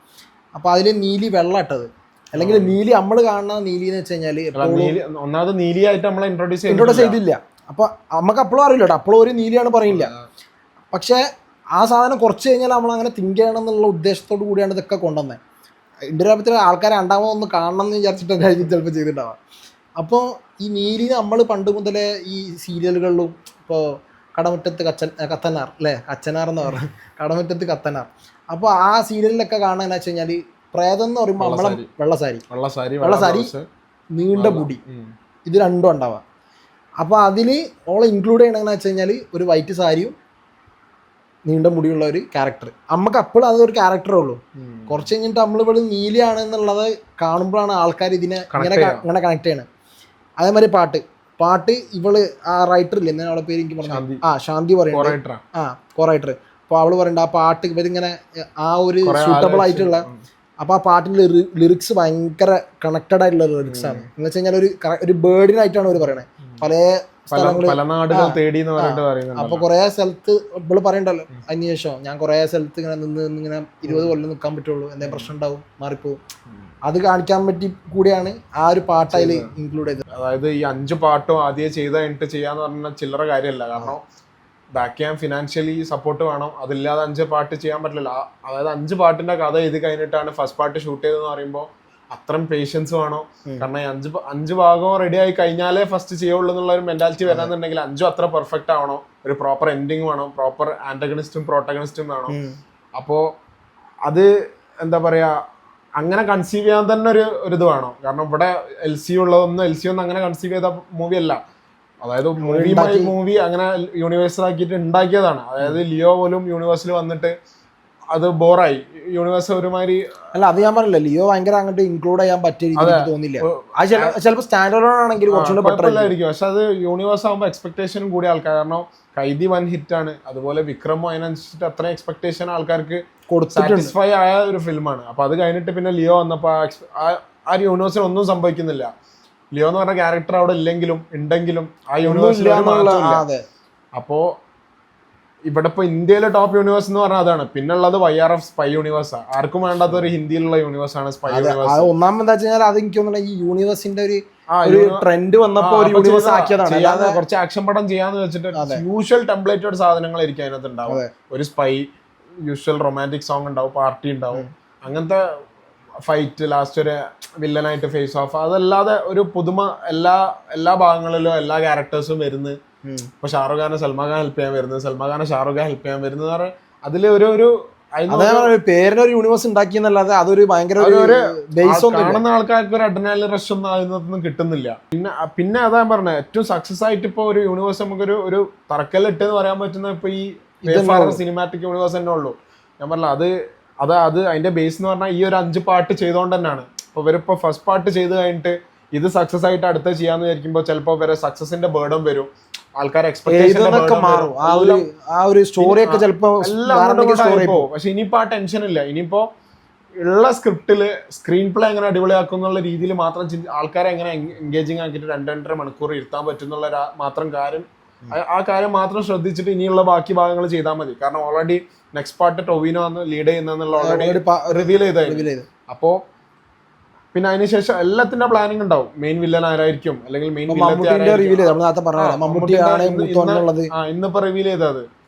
അപ്പോൾ അതിൽ നീലി വെള്ളം ഇട്ടത്, അല്ലെങ്കിൽ നീലി നമ്മൾ കാണുന്ന നീലി എന്ന് വെച്ച് കഴിഞ്ഞാൽ ഒന്നാമത് നീലിയായിട്ട് നമ്മളെ ഇൻട്രൊഡ്യൂസ് ചെയ്തില്ല. അപ്പോൾ നമുക്ക് അപ്പോഴും അറിയില്ല കേട്ടോ, അപ്പോഴും ഒരു നീലിയാണ് പറയില്ല. പക്ഷേ ആ സാധനം കുറച്ച് കഴിഞ്ഞാൽ നമ്മൾ അങ്ങനെ തിങ്ക് ചെയ്യണം എന്നുള്ള ഉദ്ദേശത്തോടു കൂടിയാണ് ഇതൊക്കെ കൊണ്ടുവന്നത്. ഇന്ത്യയിൽ ആൾക്കാരെ രണ്ടാമതൊന്ന് കാണണം എന്ന് വിചാരിച്ചിട്ടായിരിക്കും ചിലപ്പോൾ ചെയ്തിട്ടുണ്ടാവുക. അപ്പോൾ ഈ നീലി നമ്മൾ പണ്ട് മുതലേ ഈ സീരിയലുകളിലും, ഇപ്പോൾ കടമുറ്റത്ത് കത്തനാർ അല്ലേ, കച്ചനാർ എന്ന് പറഞ്ഞു, കടമുറ്റത്ത് കത്തനാർ. അപ്പോൾ ആ സീരിയലിലൊക്കെ കാണാൻ വെച്ച് കഴിഞ്ഞാൽ പ്രേതം എന്ന് പറയുമ്പോൾ നമ്മളെ വെള്ളസാരി നീണ്ട മുടി, ഇത് രണ്ടും ഉണ്ടാവുക. അപ്പോൾ അതിൽ ഓളെ ഇൻക്ലൂഡ് ചെയ്യണമെന്ന് വെച്ച് കഴിഞ്ഞാൽ ഒരു വൈറ്റ് സാരിയും നീണ്ട മുടിയുള്ള ഒരു ക്യാരക്ടർ. നമുക്ക് അപ്പോഴും അതൊരു ക്യാരക്ടറേ ഉള്ളൂ. കുറച്ച് കഴിഞ്ഞിട്ട് നമ്മളിവിടെ നീലിയാണ് എന്നുള്ളത് കാണുമ്പോഴാണ് ആൾക്കാർ ഇതിനെ ഇങ്ങനെ കണക്ട് ചെയ്യണത്. അതേമാതിരി പാട്ട് ഇവള് ആ റൈറ്റർ ഇല്ലേ, എന്താണ് അവളെ പേര് എനിക്ക് പറഞ്ഞു, ശാന്തി പറയുന്നത്, കോറൈറ്റർ. അപ്പോൾ അവള് പറയണ്ട ആ പാട്ട് ഇവരിങ്ങനെ ആ ഒരു സൂട്ടബിൾ ആയിട്ടുള്ള, അപ്പോൾ ആ പാട്ടിൻ്റെ ലിറിക്സ് ഭയങ്കര കണക്റ്റഡ് ആയിട്ടുള്ള ലിറിക്സ് ആണ്. എന്ന് വെച്ച് കഴിഞ്ഞാൽ ഒരു ബേർഡിനായിട്ടാണ് അവർ പറയണത്. അപ്പൊ കുറെ സ്ഥലത്ത് ഇവള് പറയണ്ടല്ലോ, അതിനുശേഷം ഞാൻ കുറെ സ്ഥലത്ത് ഇങ്ങനെ ഇങ്ങനെ 20 കൊല്ലം നിൽക്കാൻ പറ്റുള്ളൂ, എന്തെങ്കിലും പ്രശ്നം ഉണ്ടാവും, മാറിപ്പോവും. അത് കാണിക്കാൻ പറ്റി കൂടിയാണ് ആ ഒരു പാട്ട് അതിൽ ഇൻക്ലൂഡ് ചെയ്തത്. അതായത് ഈ 5 പാട്ടും ആദ്യം ചെയ്ത് കഴിഞ്ഞിട്ട് ചെയ്യാന്ന് പറഞ്ഞാൽ ചില്ലറ കാര്യമല്ല. കാരണം ബാക്ക് ചെയ്യാൻ ഫിനാൻഷ്യലി സപ്പോർട്ട് വേണം. അതില്ലാതെ 5 പാട്ട് ചെയ്യാൻ പറ്റില്ല. അതായത് 5 പാട്ടിന്റെ കഥ എഴുതി കഴിഞ്ഞിട്ടാണ് ഫസ്റ്റ് പാർട്ട് ഷൂട്ട് ചെയ്തതെന്ന് പറയുമ്പോൾ അത്രയും പേഷ്യൻസ് വേണോ. കാരണം ഈ 5 ഭാഗവും റെഡി ആയി കഴിഞ്ഞാലേ ഫസ്റ്റ് ചെയ്യുള്ളൂ എന്നുള്ള ഒരു മെന്റാലിറ്റി വരാന്നുണ്ടെങ്കിൽ 5 അത്ര പെർഫെക്റ്റ് ആവണം. ഒരു പ്രോപ്പർ എൻഡിങ് വേണം, പ്രോപ്പർ ആന്റഗണിസ്റ്റും പ്രോട്ടഗണിസ്റ്റും വേണം. അപ്പോൾ അത് എന്താ പറയാ, അങ്ങനെ കൺസീവ് ചെയ്യാൻ തന്നെ ഒരു ഇത് വേണം. കാരണം ഇവിടെ LC ഉള്ളതൊന്നും LC ഒന്നും അങ്ങനെ കൺസീവ് ചെയ്ത മൂവി അല്ല. അതായത് മൂവി അങ്ങനെ യൂണിവേഴ്സൽ ആക്കിയിട്ട് ഉണ്ടാക്കിയതാണ്. അതായത് ലിയോ പോലും യൂണിവേഴ്സിൽ വന്നിട്ട് അത് ബോറായി. യൂണിവേഴ്സ് ഒരുമാതിരി അല്ല, അത് ഞാൻ പറഞ്ഞില്ല, ലിയോ ഭയങ്കര അങ്ങോട്ട് ഇൻക്ലൂഡ് ചെയ്യാൻ പറ്റിയ തോന്നില്ല. ചിലപ്പോൾ സ്റ്റാൻഡ് അലോൺ ആണെങ്കിൽ കുഴപ്പമില്ലായിരിക്കും. പക്ഷെ അത് യൂണിവേഴ്സ് ആകുമ്പോൾ എക്സ്പെക്ടേഷൻ കൂടിയ ആൾക്കാർ, കാരണം കൈദി 1 ഹിറ്റ് ആണ്, അതുപോലെ വിക്രമോ അതിനനുസരിച്ചിട്ട് അത്രയും എക്സ്പെക്ടേഷൻ ആൾക്കാർക്ക് സാറ്റിസ്ഫൈ ആയ ഒരു ഫിലിമാണ്. അപ്പൊ അത് കഴിഞ്ഞിട്ട് പിന്നെ ലിയോ വന്നപ്പോ ആ യൂണിവേഴ്സിൽ ഒന്നും സംഭവിക്കുന്നില്ല. ലിയോ എന്ന് പറഞ്ഞ ക്യാരക്ടർ അവിടെ ഇല്ലെങ്കിലും ഉണ്ടെങ്കിലും ആ യൂണിവേഴ്സിൽ അപ്പോ ഇവിടെ ഇപ്പൊ ഇന്ത്യയിലെ ടോപ്പ് യൂണിവേഴ്സ് എന്ന് പറഞ്ഞാൽ അതാണ്. പിന്നുള്ളത് YRF സ്പൈ യൂണിവേഴ്സ്. ആർക്കും വേണ്ടാത്ത ഒരു ഹിന്ദിയിലുള്ള യൂണിവേഴ്സ് ആണ് സ്പൈ യൂണിവേഴ്സ്. ഒന്നാമത് എന്താ വെച്ചാൽ അത് എനിക്ക് തോന്നുന്നത് ഈ യൂണിവേഴ്സിന്റെ ഒരു ട്രെൻഡ് വന്നപ്പോ ഒരു യൂണിവേഴ്സ് ആക്കിയതാണ്. അല്ലാതെ കുറച്ച് ആക്ഷൻ പടം ചെയ്യാന്ന് വെച്ചിട്ട് യൂഷ്വൽ ടെംപ്ലേറ്റഡ് സാധനങ്ങളായിരിക്കും അതിനകത്ത് ഉണ്ടാവും. ഒരു സ്പൈ, യൂഷ്വൽ റൊമാൻറ്റിക് സോങ് ഉണ്ടാവും, പാർട്ടി ഉണ്ടാവും, അങ്ങനത്തെ ഫൈറ്റ്, ലാസ്റ്റ് ഒരു വില്ലനായിട്ട് ഫേസ് ഓഫ്. അതല്ലാതെ ഒരു പുതുമ എല്ലാ ഭാഗങ്ങളിലും എല്ലാ ക്യാരക്ടേഴ്സും വരുന്നു. ഇപ്പൊ ഷാറുഖ് ഖാനെ സൽമാൻ ഖാൻ ഹെൽപ്പ് ചെയ്യാൻ വരുന്നത്, സൽമാൻ ഖാനെ ഷാറുഖ് ഖാൻ ഹെൽപ്പ് ചെയ്യാൻ വരുന്നത്. അതില് ഒരു പേരിനൊരു യൂണിവേഴ്സ് ഉണ്ടാക്കിയെന്നല്ലാതെ അതൊരു ഭയങ്കര കാണുന്ന ആൾക്കാർക്ക് ഒരു അഡ്രിനാലിൻ റഷ് ഒന്നും അതിനകത്തൊന്നും കിട്ടുന്നില്ല. പിന്നെ അതാ പറഞ്ഞത്, ഏറ്റവും സക്സസ് ആയിട്ട് ഇപ്പൊ ഒരു യൂണിവേഴ്സ് നമുക്കൊരു ഒരു തറക്കല്ലിട്ട് എന്ന് പറയാൻ പറ്റുന്ന ഇപ്പൊ ഈ സിനിമാറ്റിക് യൂണിവേഴ്സ് തന്നെ ഉള്ളൂ. ഞാൻ പറഞ്ഞ അത് അതിന്റെ ബേസ് എന്ന് പറഞ്ഞാൽ ഈ ഒരു 5 പാട്ട് ചെയ്തോണ്ട് തന്നെയാണ്. ഇപ്പൊ ഇവരിപ്പോ ഫസ്റ്റ് പാർട്ട് ചെയ്ത് കഴിഞ്ഞിട്ട് ഇത് സക്സസ് ആയിട്ട് അടുത്ത ചെയ്യാന്ന് വിചാരിക്കുമ്പോൾ ചിലപ്പോൾ ഇവരെ സക്സസിന്റെ ബേർഡും വരും, ആൾക്കാർ എക്സ്പെക്ടേഷൻ മാറും, പക്ഷെ ഇനിയിപ്പോ ആ ടെൻഷൻ ഇല്ല. ഇനിയിപ്പോ ഉള്ള സ്ക്രിപ്റ്റില് സ്ക്രീൻ പ്ലേ എങ്ങനെ അടിപൊളിയാക്കും എന്നുള്ള രീതിയിൽ മാത്രം ആൾക്കാരെ എങ്ങനെ എൻഗേജിങ് ആക്കിയിട്ട് 2-2.5 മണിക്കൂർ ഇരുത്താൻ പറ്റുന്നുള്ള മാത്രം ആ കാര്യം മാത്രം ശ്രദ്ധിച്ചിട്ട് ഇനിയുള്ള ബാക്കി ഭാഗങ്ങൾ ചെയ്താൽ മതി. കാരണം ഓൾറെഡി നെക്സ്റ്റ് പാർട്ട് ടൊവിനോ വന്ന് ലീഡ് ചെയ്യുന്നുള്ള ഓൾറെഡി റിവീൽ ചെയ്തായിരുന്നു. അപ്പോ പിന്നെ അതിനുശേഷം എല്ലാത്തിന്റെ പ്ലാനിങ് ഉണ്ടാവും. മെയിൻ വില്ലൻ ആരായിരിക്കും, അല്ലെങ്കിൽ മെയിൻ ഇന്നിപ്പോ റിവീൽ ചെയ്തത്.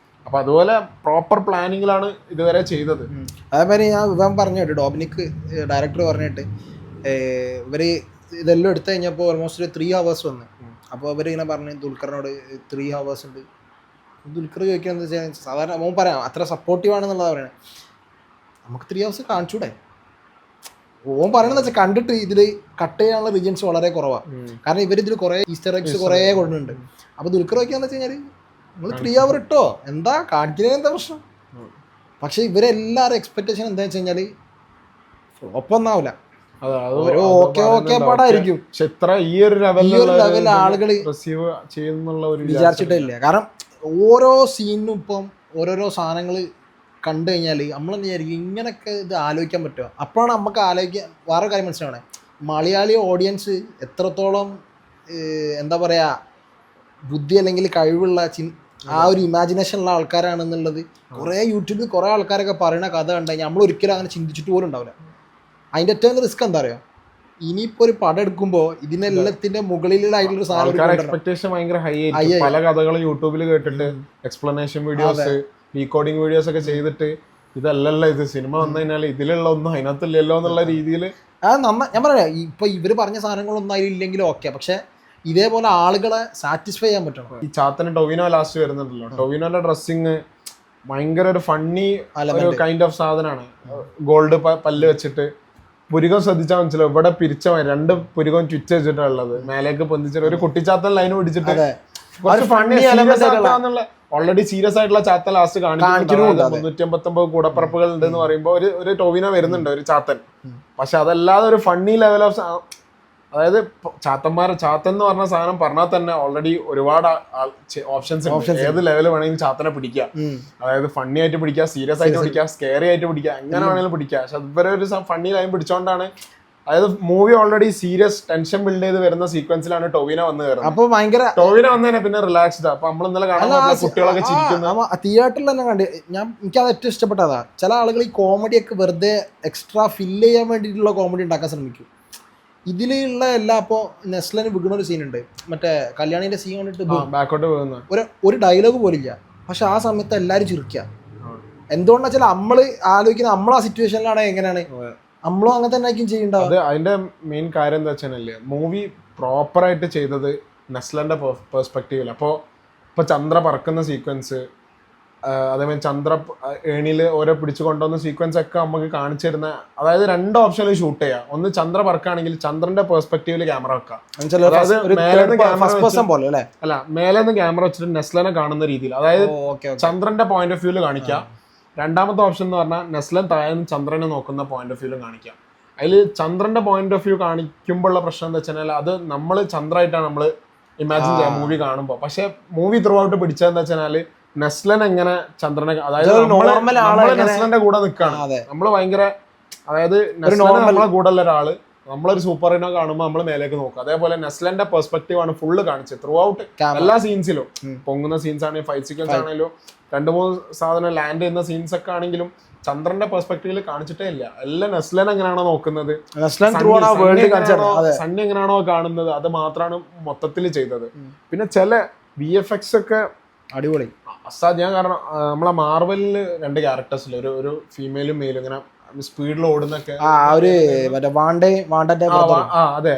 അപ്പൊ അതുപോലെ പ്രോപ്പർ പ്ലാനിങ്ങിലാണ് ഇതുവരെ ചെയ്തത്. അതേമാതിരി ഞാൻ പറഞ്ഞു ഡൊമിനിക് ഡയറക്ടർ പറഞ്ഞിട്ട് ഇവര് ഇതെല്ലാം എടുത്തു കഴിഞ്ഞപ്പോൾ ഓൾമോസ്റ്റ് 3 hours വന്നു. അപ്പോൾ അവരിങ്ങനെ പറഞ്ഞു ദുൽഖറിനോട് 3 hours ഉണ്ട്. ദുൽഖർ ചോദിക്കുന്നത് എന്താ വെച്ചാൽ സാധാരണ അവൻ പറയാം അത്ര സപ്പോർട്ടീവ് ആണെന്നുള്ളത് പറയണേ. നമുക്ക് 3 hours കാണിച്ചൂടെ? ഓൻ പറയണെന്ന് വെച്ചാൽ കണ്ടിട്ട് ഇതിൽ കട്ട് ചെയ്യാനുള്ള റീജൻസ് വളരെ കുറവാണ്. കാരണം ഇവരിതിൽ കുറേ ഈസ്റ്റർ എഗ്സ് കുറേ കൊണ്ടുണ്ട്. അപ്പോൾ ദുൽഖർ ചോദിക്കാന്ന് വെച്ച് കഴിഞ്ഞാൽ നിങ്ങൾ 3 hour ഇട്ടോ, എന്താ കാണിക്കുന്നതിന് എന്താ പ്രശ്നം? പക്ഷെ ഇവരെല്ലാവരും എക്സ്പെക്ടേഷൻ എന്താ വെച്ച് കഴിഞ്ഞാൽ ഫ്ലോപ്പൊന്നാവില്ല, പടായിരിക്കും. ഈ ഒരു ലെവൽ ആളുകൾ വിചാരിച്ചിട്ടില്ല. കാരണം ഓരോ സീനിനും ഇപ്പം ഓരോരോ സാധനങ്ങൾ കണ്ടു കഴിഞ്ഞാൽ നമ്മളെന്ത് വിചാരിക്കും ഇങ്ങനെയൊക്കെ ഇത് ആലോചിക്കാൻ പറ്റുമോ? അപ്പോഴാണ് നമുക്ക് ആലോചിക്കാൻ വേറെ കാര്യം മനസ്സിലാവണേ, മലയാളി ഓഡിയൻസ് എത്രത്തോളം എന്താ പറയുക ബുദ്ധി അല്ലെങ്കിൽ കഴിവുള്ള ആ ഒരു ഇമാജിനേഷൻ ഉള്ള ആൾക്കാരാണെന്നുള്ളത് കുറേ യൂട്യൂബിൽ കുറേ ആൾക്കാരൊക്കെ പറയുന്ന കഥ കണ്ടു കഴിഞ്ഞാൽ നമ്മൾ ഒരിക്കലും അങ്ങനെ ചിന്തിച്ചിട്ട് പോലും ഉണ്ടാവില്ല. അതിൻ്റെ ഏറ്റവും റിസ്ക് എന്താ പറയുക, ഇനിയിപ്പോൾ ഒരു പടം എടുക്കുമ്പോൾ ഇതിനെല്ലാത്തിന്റെ മുകളിലായിട്ടുള്ള സാധനം എക്സ്പെക്ടേഷൻ ഭയങ്കര ഹൈ ആയിരിക്കും. പല കഥകളും യൂട്യൂബിൽ കേട്ടിട്ട് എക്സ്പ്ലനേഷൻ വീഡിയോസ് ഡീകോഡിങ് വീഡിയോസ് ഒക്കെ ചെയ്തിട്ട് ഇതല്ലല്ലോ ഇത് സിനിമ വന്നു കഴിഞ്ഞാൽ ഇതിലുള്ള ഒന്നും അതിനകത്തില്ലല്ലോ എന്നുള്ള രീതിയിൽ ഞാൻ പറയാം. ഇപ്പൊ ഇവര് പറഞ്ഞ സാധനങ്ങളൊന്നും അതിലില്ലെങ്കിലും ഓക്കെ, പക്ഷെ ഇതേപോലെ ആളുകളെ സാറ്റിസ്ഫൈ ചെയ്യാൻ പറ്റണം. ഈ ചാത്തന് ടൊവിനോ ലാസ്റ്റ് വരുന്നുണ്ടല്ലോ, ടൊവിനോന്റെ ഡ്രസ്സിങ് ഭയങ്കര ഒരു ഫണ്ണി ഒരു കൈൻഡ് ഓഫ് സാധനമാണ്. ഗോൾഡ് പല്ല് വെച്ചിട്ട് പുരുകം ശ്രദ്ധിച്ചാൽ മനസ്സിലാവും, ഇവിടെ പിരിച്ച 2 പുരുകം ചുറ്റ വെച്ചിട്ടുള്ളത് മേലേക്ക് പൊന്തിച്ചിട്ട് ഒരു കുട്ടിച്ചാത്തൻ ലൈൻ പിടിച്ചിട്ട് ഓൾറെഡി സീരിയസ് ആയിട്ടുള്ള ചാത്തൻ ലാസ്റ്റ് കാണിക്കുന്നുണ്ട്. 359 കൂടപ്പറപ്പുകൾ ഉണ്ട് എന്ന് പറയുമ്പോൾ ഒരു ടൊവിനോ വരുന്നുണ്ട്, ഒരു ചാത്തൻ. പക്ഷെ അതല്ലാതെ ഒരു ഫണ്ണി ലെവൽ ഓഫ്, അതായത് ചാത്തൻ എന്ന് പറഞ്ഞ സാധനം പറഞ്ഞാൽ തന്നെ ഓൾറെഡി ഒരുപാട് ഓപ്ഷൻസ് ഉണ്ട്. ഏത് ലെവൽ വേണമെങ്കിലും ചാത്തനെ പിടിക്കാം. അതായത് ഫണ്ണി ആയിട്ട് പിടിക്കാം, സീരിയസ് ആയിട്ട് പിടിക്കാം, സ്കെയറി ആയിട്ട് പിടിക്കാം, എങ്ങനെ വേണമെങ്കിലും പിടിക്കാം. പക്ഷെ അതുവരെ ഒരു ഫണ്ണി ലൈൻ പിടിച്ചോണ്ടാണ്, അതായത് movie already serious tension build ചെയ്ത് വരുന്ന സീക്വൻസിലാണ് ടൊവിനോ വന്ന് കയറുന്നത്. അപ്പൊ ഭയങ്കര ടൊവിനോ വന്നതിനെ പിന്നെ റിലാക്സ്ഡ്. അപ്പൊ നമ്മൾ ഇന്നലെ കാണാൻ കുട്ടികളൊക്കെ ചിരിക്കുന്നു. തിയേറ്ററിൽ തന്നെ കണ്ട് എനിക്കത് ഏറ്റവും ഇഷ്ടപ്പെട്ടതാ. ചില ആളുകൾ ഈ കോമഡിയൊക്കെ വെറുതെ എക്സ്ട്രാ ഫില്ല് ചെയ്യാൻ വേണ്ടിയിട്ടുള്ള കോമഡി ഉണ്ടാക്കാൻ ശ്രമിക്കും. ഇതിലുള്ള എല്ലാ, ഇപ്പോ നെസ്ലന് വിടുന്ന ഒരു സീനുണ്ട്, മറ്റേ കല്യാണിന്റെ സീൻ കണ്ടിട്ട് ബാക്കോട്ട് പോകുന്ന ഒരു ഡയലോഗ് പോലില്ല, പക്ഷെ ആ സമയത്ത് എല്ലാരും ചിരിക്കുക. എന്തുകൊണ്ടാ വെച്ചാൽ നമ്മള് ആലോചിക്കുന്ന നമ്മൾ ആ സിറ്റുവേഷനിലാണ് എങ്ങനെയാണ് നമ്മളും അങ്ങനെ തന്നെ ആയിരിക്കും ചെയ്യേണ്ടത്. അത് അതിന്റെ മെയിൻ കാര്യം എന്താ വെച്ചാൽ മൂവി പ്രോപ്പറായിട്ട് ചെയ്തത് നെസ്ലന്റെ പെർസ്പെക്റ്റീവിൽ. ഇപ്പൊ ചന്ദ്ര പറക്കുന്ന സീക്വൻസ്, അതേമാതിരി ചന്ദ്ര ഏണിയിൽ ഓരോ പിടിച്ചു കൊണ്ടുവന്ന സീക്വൻസ് ഒക്കെ നമുക്ക് കാണിച്ചു തരുന്ന, അതായത് 2 ഓപ്ഷനിൽ ഷൂട്ട് ചെയ്യാം. ഒന്ന് ചന്ദ്ര പറക്കുകയാണെങ്കിൽ ചന്ദ്രന്റെ പെർസ്പെക്റ്റീവിൽ ക്യാമറ വെക്കാം, അല്ല മേലെന്ന് ക്യാമറ വെച്ചിട്ട് നെസ്ലനെ കാണുന്ന രീതിയിൽ, അതായത് ചന്ദ്രന്റെ പോയിന്റ് ഓഫ് വ്യൂല് കാണിക്കാം. രണ്ടാമത്തെ ഓപ്ഷൻ എന്ന് പറഞ്ഞാൽ നെസ്ലൻ താഴെ ചന്ദ്രനെ നോക്കുന്ന പോയിന്റ് ഓഫ് വ്യൂലും കാണിക്കാം. അതിൽ ചന്ദ്രന്റെ പോയിന്റ് ഓഫ് വ്യൂ കാണിക്കുമ്പോഴുള്ള പ്രശ്നം എന്താ വെച്ചാൽ അത് നമ്മൾ ചന്ദ്രമായിട്ടാണ് നമ്മൾ ഇമാജിൻ ചെയ്യാം മൂവി കാണുമ്പോൾ. പക്ഷെ മൂവി ത്രൂ ഔട്ട് പിടിച്ചതെന്ന് വെച്ചാൽ നെസ്ലൻ എങ്ങനെ ചന്ദ്രനെ, അതായത് നെസ്ലന്റെ കൂടെ നിൽക്കുകയാണ് നമ്മള് ഭയങ്കര, അതായത് നമ്മളെ കൂടെ ഉള്ള ഒരാള് നമ്മളൊരു സൂപ്പർ ഹീറോ കാണുമ്പോൾ നമ്മൾ മേലേക്ക് നോക്കുക. അതേപോലെ നെസ്ലന്റെ പെർസ്പെക്റ്റീവ് ആണ് ഫുള്ള് കാണിച്ചത് ത്രൂ ഔട്ട് എല്ലാ സീൻസിലും. പൊങ്ങുന്ന സീൻസ് ആണെങ്കിലും ഫൈറ്റ് സീക്വൻസ് ആണെങ്കിലും 2-3 സാധനം ലാൻഡ് ചെയ്യുന്ന സീൻസ് ഒക്കെ ആണെങ്കിലും ചന്ദ്രന്റെ പെർസ്പെക്റ്റീവിൽ കാണിച്ചിട്ടേ ഇല്ല. എല്ലാം നെസ്ലൻ എങ്ങനെയാണോ നോക്കുന്നത്, സണ്ണി എങ്ങനെയാണോ കാണുന്നത്, അത് മാത്രമാണ് മൊത്തത്തിൽ ചെയ്തത്. പിന്നെ ചില VFX ഒക്കെ അടിപൊളി അസാധ്യം. കാരണം നമ്മളെ മാർവലില് 2 ക്യാരക്ടേഴ്സിൽ ഒരു ഫീമെയിലും മെയിലും ഇങ്ങനെ സ്പീഡിൽ ഓടുന്നൊക്കെ അതെ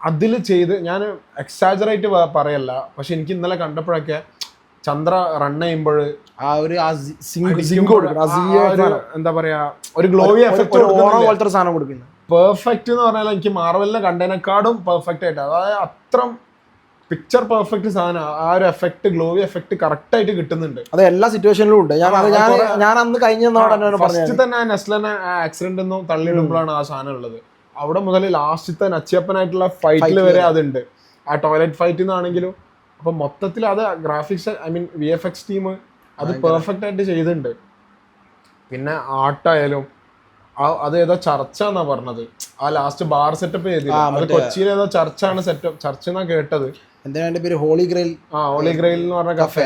അതില് ചെയ്ത്, ഞാൻ എക്സാജറേറ്റ് പറയല്ല, പക്ഷെ എനിക്ക് ഇന്നലെ കണ്ടപ്പോഴൊക്കെ ചന്ദ്ര റൺ ചെയ്യുമ്പോൾ എന്താ പറയാ ഒരു ഗ്ലോവി എഫക്ട് കൊടുക്കുന്നു. പെർഫെക്റ്റ് എന്ന് പറഞ്ഞാൽ എനിക്ക് മാർവലിനെ കണ്ടതിനെക്കാളും പെർഫെക്റ്റ് ആയിട്ട്, അതായത് അത്ര പിക്ചർ പെർഫെക്റ്റ് സാധനം, ആ ഒരു എഫക്ട് ഗ്ലോവി എഫക്ട് കറക്റ്റ് ആയിട്ട് കിട്ടുന്നുണ്ട്. അത് എല്ലാ സിറ്റുവേഷനിലും ഉണ്ട്. ഞാൻ അന്ന് കഴിഞ്ഞ ഫസ്റ്റ് തന്നെ നെസ്ലനെ ആക്സിഡന്റ് ഒന്നും തള്ളിയിടുമ്പോഴാണ് ആ സാധനം ഉള്ളത്. അവിടെ മുതൽ ലാസ്റ്റത്തെ നച്ചിയപ്പനായിട്ടുള്ള ഫൈറ്റിൽ വരെ അതുണ്ട്, ആ ടോയ്ലറ്റ് ഫൈറ്റിൽ നിന്നാണെങ്കിലും. അപ്പൊ മൊത്തത്തിൽ അത് graphics, I mean VFX team അത് പെർഫെക്റ്റ് ആയിട്ട് ചെയ്തിട്ടുണ്ട്. പിന്നെ ആർട്ടായാലും അത് ഏതോ ചർച്ച എന്നാ പറഞ്ഞത്, ആ ലാസ്റ്റ് ബാർ സെറ്റപ്പ് ചെയ്തില്ല, അത് കൊച്ചിയിൽ ഏതോ ചർച്ചാണ് സെറ്റപ്പ്, ചർച്ച എന്നാ കേട്ടത്. ഹോളി ഗ്രെയിൽ എന്ന് പറഞ്ഞ കഫേ,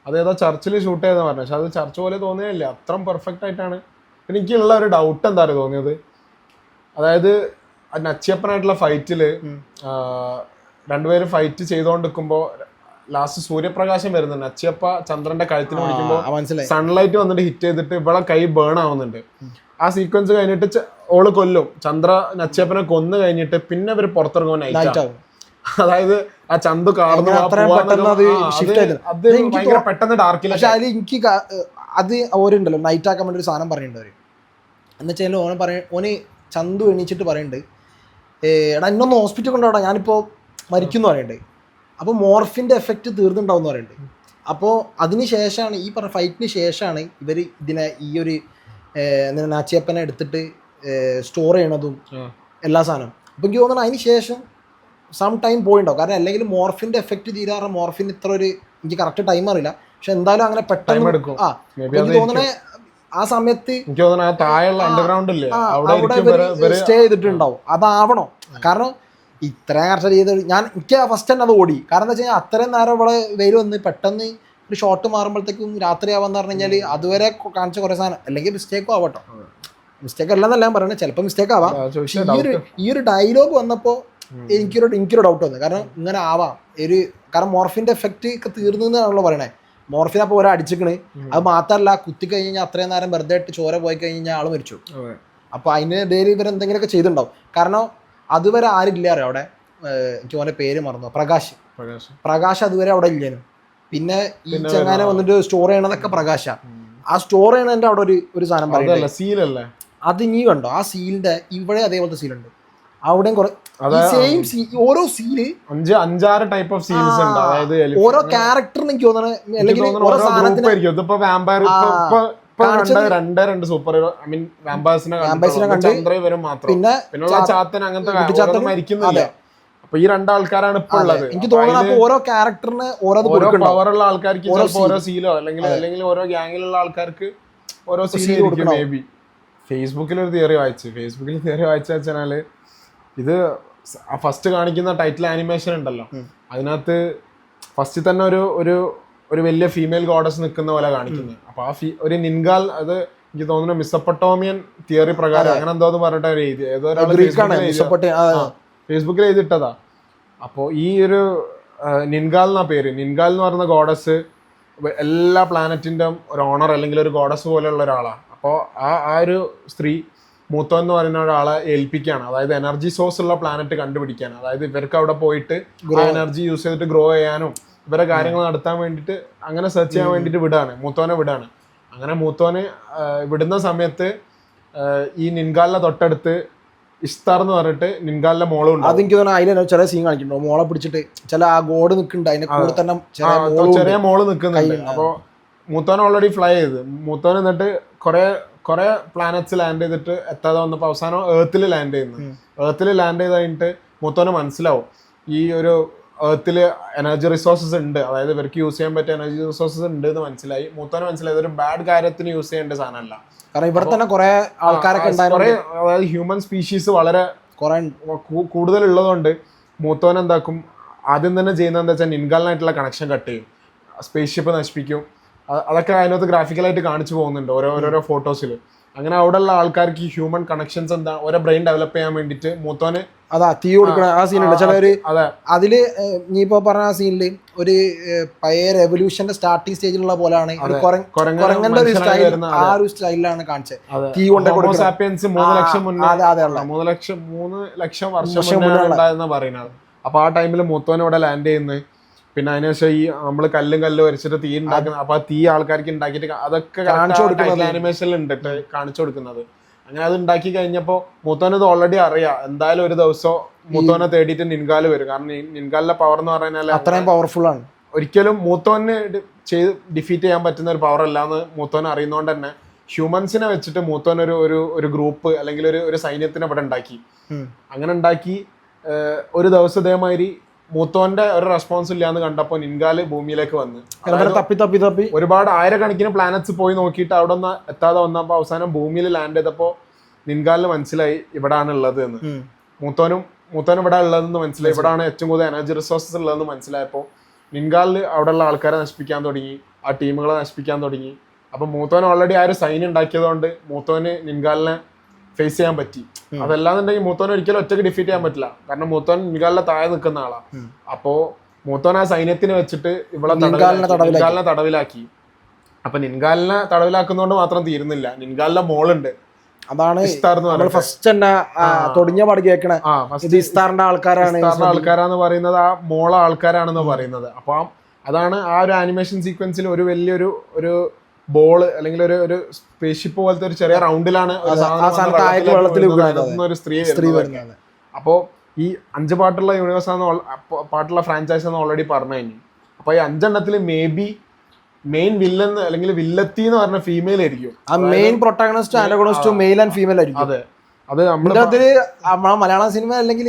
അതേതോ ചർച്ചിൽ ഷൂട്ട് ചെയ്തെന്ന് പറഞ്ഞു. പക്ഷെ അത് ചർച്ച പോലെ തോന്നിയില്ല, അത്ര പെർഫെക്റ്റ് ആയിട്ടാണ്. എനിക്കുള്ള ഒരു ഡൗട്ട് എന്താ തോന്നിയത്, അതായത് നച്ചിയപ്പനായിട്ടുള്ള ഫൈറ്റില് 2 പേര് ഫൈറ്റ് ചെയ്തോണ്ടിരിക്കുമ്പോ ലാസ്റ്റ് സൂര്യപ്രകാശം വരുന്നുണ്ട്, നച്ചിയപ്പ ചന്ദ്രന്റെ കഴുത്തിന് പിടിക്കുമ്പോ സൺലൈറ്റ് വന്നിട്ട് ഹിറ്റ് ചെയ്തിട്ട് ഇവിടെ കൈ ബേൺ ആവുന്നുണ്ട്. ആ സീക്വൻസ് കഴിഞ്ഞിട്ട് ഓള് കൊല്ലും, ചന്ദ്ര നച്ചിയപ്പനെ കൊന്നു കഴിഞ്ഞിട്ട് പിന്നെ ഇവര് പുറത്തിറങ്ങുമ്പോൾ നൈറ്റ് ആവും. അതായത് ആ ചന്തു കാർന്ന് പെട്ടെന്ന് ഡാർക്കിൽ. പക്ഷെ അതിൽ എനിക്ക് അത് ഓരുണ്ടല്ലോ നൈറ്റ് ആക്കാൻ വേണ്ടി ഒരു സാധനം പറയുന്നുണ്ട് അവര്, എന്ന് വെച്ചാൽ ഓന് ചന്തു എണീച്ചിട്ട് പറയുന്നുണ്ട്, എടാ എന്നൊന്ന് ഹോസ്പിറ്റൽ കൊണ്ടുപോടാ, ഞാനിപ്പോൾ മരിക്കുന്നു പറയുന്നുണ്ട്. അപ്പോൾ മോർഫിൻ്റെ എഫക്റ്റ് തീർന്നുണ്ടാവും എന്ന് പറയുന്നുണ്ട്. അപ്പോൾ അതിന് ശേഷമാണ് ഈ പറഞ്ഞ ഫൈറ്റിന് ശേഷമാണ് ഇവർ ഇതിനെ ഈ ഒരു നാച്ചിയപ്പനെ എടുത്തിട്ട് സ്റ്റോർ ചെയ്യണതും എല്ലാ സാധനവും. അപ്പോൾ എനിക്ക് തോന്നുന്നു അതിന് ശേഷം സം ടൈം പോയിണ്ടാവും. കാരണം അല്ലെങ്കിൽ മോർഫിൻ്റെ എഫക്റ്റ് തീരാറ് മോർഫിൻ ഇത്ര ഒരു എനിക്ക് കറക്റ്റ് ടൈം അറിയില്ല, പക്ഷെ എന്തായാലും അങ്ങനെ പെട്ടെന്ന് എനിക്ക് തോന്നണേ ആ സമയത്ത് എനിക്ക് തോന്നുന്നു ആ താഴെയുള്ള അണ്ടർഗ്രൗണ്ട് ഇല്ലേ അവിടെ സ്റ്റേ ചെയ്തിട്ടുണ്ടാവും. അതാവണം. കാരണം ഇത്രയും കർഷക ചെയ്ത് എനിക്ക് ഫസ്റ്റ് തന്നെ അത് ഓടി. കാരണം എന്താ വെച്ച് കഴിഞ്ഞാൽ അത്രയും നേരം ഇവിടെ വെയിൽ വന്ന് പെട്ടെന്ന് ഒരു ഷോട്ട് മാറുമ്പോഴത്തേക്കും രാത്രി ആവാന്ന് പറഞ്ഞു കഴിഞ്ഞാൽ അതുവരെ കാണിച്ച കുറേ സാധനം അല്ലെങ്കിൽ മിസ്റ്റേക്കും ആവട്ടോ. മിസ്റ്റേക്ക് അല്ലെന്നല്ല ഞാൻ പറയുന്നത്, ചിലപ്പോൾ മിസ്റ്റേക്ക് ആവാം. ഈ ഒരു ഡയലോഗ് വന്നപ്പോൾ എനിക്കൊരു ഡൗട്ട് വന്നു. കാരണം ഇങ്ങനെ ആവാം കാരണം മോർഫിന്റെ എഫക്റ്റ് ഒക്കെ തീർന്നു എന്നാണല്ലോ പറയണേ. മോർഫിൻ അപ്പോൾ ഓരോ അടിച്ചിക്കണ്. അത് മാത്രമല്ല കുത്തി കഴിഞ്ഞ് കഴിഞ്ഞാൽ അത്രയും നേരം വെറുതെ ഇട്ട് ചോര പോയി കഴിഞ്ഞ് കഴിഞ്ഞാൽ ആൾ മരിച്ചു. അപ്പോൾ അതിന് ഡെയിലി ഇവരെന്തെങ്കിലുമൊക്കെ ചെയ്തിട്ടുണ്ടാവും. കാരണം അതുവരെ ആരില്ല അറിയാം അവിടെ. എനിക്ക് ഓൻ്റെ പേര് മറന്നു, പ്രകാശ് അതുവരെ അവിടെ ഇല്ലേനും. പിന്നെ ഈ ചങ്ങാനെ വന്നിട്ട് സ്റ്റോർ ചെയ്യണതൊക്കെ പ്രകാശ. ആ സ്റ്റോർ ചെയ്യണതിന്റെ അവിടെ ഒരു സാധനം പറയുന്നത് അത് ഇനി കണ്ടോ, ആ സീലിന്റെ ഇവിടെ അതേപോലത്തെ സീലുണ്ട്. അവിടെയും കുറെ സെയിം ഓരോ സീല് 5-6 ടൈപ്പ് ഓഫ് സീൽസ് ഉണ്ട്. അതായത് ഓരോ ക്യാരക്ടറിന് എനിക്ക് തോന്നുന്നത് അല്ലെങ്കിൽ ഓരോ സാധനത്തിന് രണ്ട് സൂപ്പർ ഹീറോ ഐ മീൻ വാമ്പേഴ്സിനെ വരും മാത്രം. പിന്നെ ചാത്തൻ അങ്ങനത്തെ മരിക്കുന്നില്ല. അപ്പൊ ഈ രണ്ടാൾക്കാരാണ് ഇപ്പൊ ഉള്ളത്. എനിക്ക് തോന്നുന്നത് ഓരോ ക്യാരക്ടറിന് ഓരോ പവറുള്ള ആൾക്കാർക്ക് ഓരോ സീലോ അല്ലെങ്കിൽ ഓരോ ഗ്യാങ്ങിലുള്ള ആൾക്കാർക്ക് ഓരോ സീലോ മേ ബി. ഫേസ്ബുക്കിൽ ഒരു തിയറി വായിച്ചു വെച്ചാല് ഇത് ഫസ്റ്റ് കാണിക്കുന്ന ടൈറ്റിൽ ആനിമേഷൻ ഉണ്ടല്ലോ, അതിനകത്ത് ഫസ്റ്റ് തന്നെ ഒരു വലിയ ഫീമെയിൽ ഗോഡസ് നിൽക്കുന്ന പോലെ കാണിക്കുന്നത്. അപ്പൊ ആ ഒരു നിൻഗാൽ, അത് എനിക്ക് തോന്നുന്നു മിസപ്പൊട്ടോമിയൻ തിയറി പ്രകാരം അങ്ങനെ എന്തോന്ന് പറഞ്ഞിട്ട് എഴുതി, ഏതോ ഫേസ്ബുക്കിൽ എഴുതിയിട്ടതാ. അപ്പോൾ ഈ ഒരു നിൻഗാൽ എന്നാ പേര്. നിൻഗാൽ എന്ന് പറയുന്ന ഗോഡസ് എല്ലാ പ്ലാനറ്റിന്റെ ഒരു ഓണർ അല്ലെങ്കിൽ ഒരു ഗോഡസ് പോലെയുള്ള ഒരാളാണ്. അപ്പോൾ ആ ഒരു സ്ത്രീ മൂത്തോ എന്ന് പറയുന്ന ഒരാളെ ഏൽപ്പിക്കുകയാണ്. അതായത് എനർജി സോഴ്സ് ഉള്ള പ്ലാനറ്റ് കണ്ടുപിടിക്കാൻ. അതായത് ഇവർക്ക് അവിടെ പോയിട്ട് എനർജി യൂസ് ചെയ്തിട്ട് ഗ്രോ ചെയ്യാനും ഇവരെ കാര്യങ്ങൾ നടത്താൻ വേണ്ടിയിട്ട് അങ്ങനെ സെർച്ച് ചെയ്യാൻ വേണ്ടിയിട്ട് മൂത്തോനെ വിടാണ്. അങ്ങനെ മൂത്തോനെ വിടുന്ന സമയത്ത് ഈ നിൻഗാലിനെ തൊട്ടടുത്ത് ഇഷ്താർ എന്ന് പറഞ്ഞിട്ട് നിൻഗാലിന്റെ മോളുണ്ട്. അതെനിക്ക് തോന്നുന്നു അതിൽ ചില സീൻ കാണിക്കുന്നുണ്ടോ, മോളെ പിടിച്ചിട്ട് ചില ആ ഗോഡ് നിൽക്കുന്നുണ്ട്, അതിന്റെ കൂടെ തന്നെ ചെറിയ മോള് നിൽക്കുന്നുണ്ട്. അപ്പോൾ മൂത്തോനെ ഓൾറെഡി ഫ്ലൈ ചെയ്ത് മൂത്തോനെ എന്നിട്ട് കുറെ പ്ലാനറ്റ്സ് ലാൻഡ് ചെയ്തിട്ട് എത്താതെ വന്നപ്പോൾ അവസാനം ഏർത്തിൽ ലാൻഡ് ചെയ്ത് കഴിഞ്ഞിട്ട് മൂത്തോനെ മനസ്സിലാവും ഈ ഒരു ഏർത്തിൽ എനർജി റിസോഴ്സസ് ഉണ്ട്, അതായത് ഇവർക്ക് യൂസ് ചെയ്യാൻ പറ്റിയ എനർജി റിസോഴ്സസ് ഉണ്ട് എന്ന് മനസ്സിലായി. മൂത്തോനെ മനസ്സിലായി ഇതൊരു ബാഡ് കാര്യത്തിന് യൂസ് ചെയ്യേണ്ട സാധനമല്ല. കാരണം ഇവിടെ തന്നെ കുറെ ആൾക്കാരൊക്കെ അതായത് ഹ്യൂമൻ സ്പീഷീസ് വളരെ കൂടുതൽ ഉള്ളതുകൊണ്ട് മൂത്തോൻ എന്താക്കും, ആദ്യം തന്നെ ചെയ്യുന്നത് എന്താ വെച്ചാൽ നിൻഗാലിനായിട്ടുള്ള കണക്ഷൻ കട്ട് ചെയ്യും, സ്പേസ് ഷിപ്പ് നശിപ്പിക്കും. അതൊക്കെ അതിനകത്ത് ഗ്രാഫിക്കലായിട്ട് കാണിച്ചു പോകുന്നുണ്ട് ഓരോരോ ഫോട്ടോസിൽ. അങ്ങനെ അവിടെയുള്ള ആൾക്കാർക്ക് ഹ്യൂമൻ കണക്ഷൻസ് എന്താ ഓരോ ബ്രെയിൻ ഡെവലപ്പ് ചെയ്യാൻ വേണ്ടിയിട്ട് മൂത്തോന് തീ കൊടുക്കണ ആ സീനുണ്ട്. ചിലര് അതില് നീ ഇപ്പൊ പറഞ്ഞ ആ സീനില് ഒരു പഴയ റെവല്യൂഷന്റെ സ്റ്റാർട്ടിങ് സ്റ്റേജിലുള്ള പോലെയാണ് കുരങ്ങന്റെ ഒരു സ്റ്റൈൽ, ആ ഒരു സ്റ്റൈലിലാണ് കാണിച്ചത്. തീ കൊണ്ട് 3 ലക്ഷം വർഷം മുന്നേ പറയുന്നത്. അപ്പൊ ആ ടൈമിൽ മൂത്തോൻ ഇവിടെ ലാൻഡ് ചെയ്യുന്നത്. പിന്നെ അതിനുശേഷം ഈ നമ്മൾ കല്ല് വരച്ചിട്ട് തീ ഉണ്ടാക്കുന്ന, അപ്പൊ ആ തീ ആൾക്കാർക്ക് ഉണ്ടാക്കിയിട്ട് അതൊക്കെ ആനിമേഷനിൽ ഉണ്ട് കാണിച്ചു കൊടുക്കുന്നത്. അങ്ങനെ അത് ഉണ്ടാക്കി കഴിഞ്ഞപ്പോൾ മൂത്തോനത് ഓൾറെഡി അറിയാം, എന്തായാലും ഒരു ദിവസം മൂത്തോനെ തേടിയിട്ട് നിൻഗാൽ വരും. കാരണം നിൻഗാലിന്റെ പവർ എന്ന് പറഞ്ഞാൽ അത്രയും പവർഫുൾ ആണ്. ഒരിക്കലും മൂത്തോനെ ഡിഫീറ്റ് ചെയ്യാൻ പറ്റുന്ന ഒരു പവർ അല്ലാന്ന് മൂത്തോനെ അറിയുന്നതുകൊണ്ട് തന്നെ ഹ്യൂമൻസിനെ വെച്ചിട്ട് മൂത്തോൻ ഒരു ഗ്രൂപ്പ് അല്ലെങ്കിൽ ഒരു സൈന്യത്തിനെ ഇവിടെ ഉണ്ടാക്കി. അങ്ങനെ ഉണ്ടാക്കി ഒരു ദിവസം ഇതേമാതിരി മൂത്തോന്റെ ഒരു റെസ്പോൺസ് ഇല്ലാന്ന് കണ്ടപ്പോൾ നിൻഗാല് ഭൂമിയിലേക്ക് വന്ന് തപ്പി ഒരുപാട് ആയിരക്കണക്കിന് പ്ലാനറ്റ്സ് പോയി നോക്കിയിട്ട് അവിടെ ഒന്ന് എത്താതെ വന്നപ്പോൾ അവസാനം ഭൂമിയിൽ ലാൻഡ് ചെയ്തപ്പോൾ നിൻഗാലിന് മനസ്സിലായി ഇവിടാണ് ഉള്ളത് എന്ന്. മൂത്തോനും ഇവിടെ ഉള്ളതെന്ന് മനസ്സിലായി, ഇവിടാണ് ഏറ്റവും കൂടുതൽ എനർജി റിസോഴ്സസ് ഉള്ളതെന്ന് മനസ്സിലായപ്പോൾ നിൻഗാലിൽ അവിടെയുള്ള ആൾക്കാരെ നശിപ്പിക്കാൻ തുടങ്ങി, ആ ടീമുകളെ നശിപ്പിക്കാൻ തുടങ്ങി. അപ്പൊ മൂത്തോൻ ഓൾറെഡി ആ ഒരു സൈൻ ഉണ്ടാക്കിയതുകൊണ്ട് മൂത്തോന് നിൻഗാലിനെ ഫേസ് ചെയ്യാൻ പറ്റി. അതല്ലാന്നുണ്ടെങ്കിൽ മൂത്തോനെ ഒരിക്കലും ഒറ്റയ്ക്ക് ഡിഫീറ്റ് ചെയ്യാൻ പറ്റില്ല. കാരണം മൂത്തോൻ നിൻഗാലിനെ താഴെ നിൽക്കുന്ന ആളാ. അപ്പോ മൂത്തോൻ ആ സൈന്യത്തിന് വെച്ചിട്ട് ഇവിടെ നിൻഗാലിനെ തടവിലാക്കി. അപ്പൊ നിൻഗാലിനെ തടവിലാക്കുന്നതുകൊണ്ട് മാത്രം തീരുന്നില്ല, നിൻഗാലിന്റെ മോളുണ്ട്, അതാണ് ഫസ്റ്റ് തന്നെ തൊടിഞ്ഞ പാട് കേൾക്കണേ ആൾക്കാരാന്ന് പറയുന്നത്, ആ മോള ആൾക്കാരാണെന്ന് പറയുന്നത്. അപ്പൊ അതാണ് ആ ഒരു ആനിമേഷൻ സീക്വൻസിൽ ഒരു വലിയൊരു ബോള് അല്ലെങ്കിൽ ഒരു സ്പേസ് ഷിപ്പ് പോലത്തെ ഒരു ചെറിയ റൗണ്ടിലാണ് ഒരു സ്ത്രീ വരുന്നത്. അപ്പോ ഈ 5 പാട്ടുള്ള യൂണിവേഴ്സ് പാട്ടുള്ള ഫ്രാഞ്ചൈസ് എന്ന് ഓൾറെഡി പറഞ്ഞു കഴിഞ്ഞു. അപ്പൊ ഈ 5 എണ്ണത്തിൽ മേ ബി മെയിൻ വില്ലൻ അല്ലെങ്കിൽ വില്ലത്തി എന്ന് പറഞ്ഞ ഫീമെയിൽ ആയിരിക്കും. Main protagonist antagonist male and female ആയിരിക്കും. അതെ, അത് നമ്മളെ മലയാളം സിനിമ അല്ലെങ്കിൽ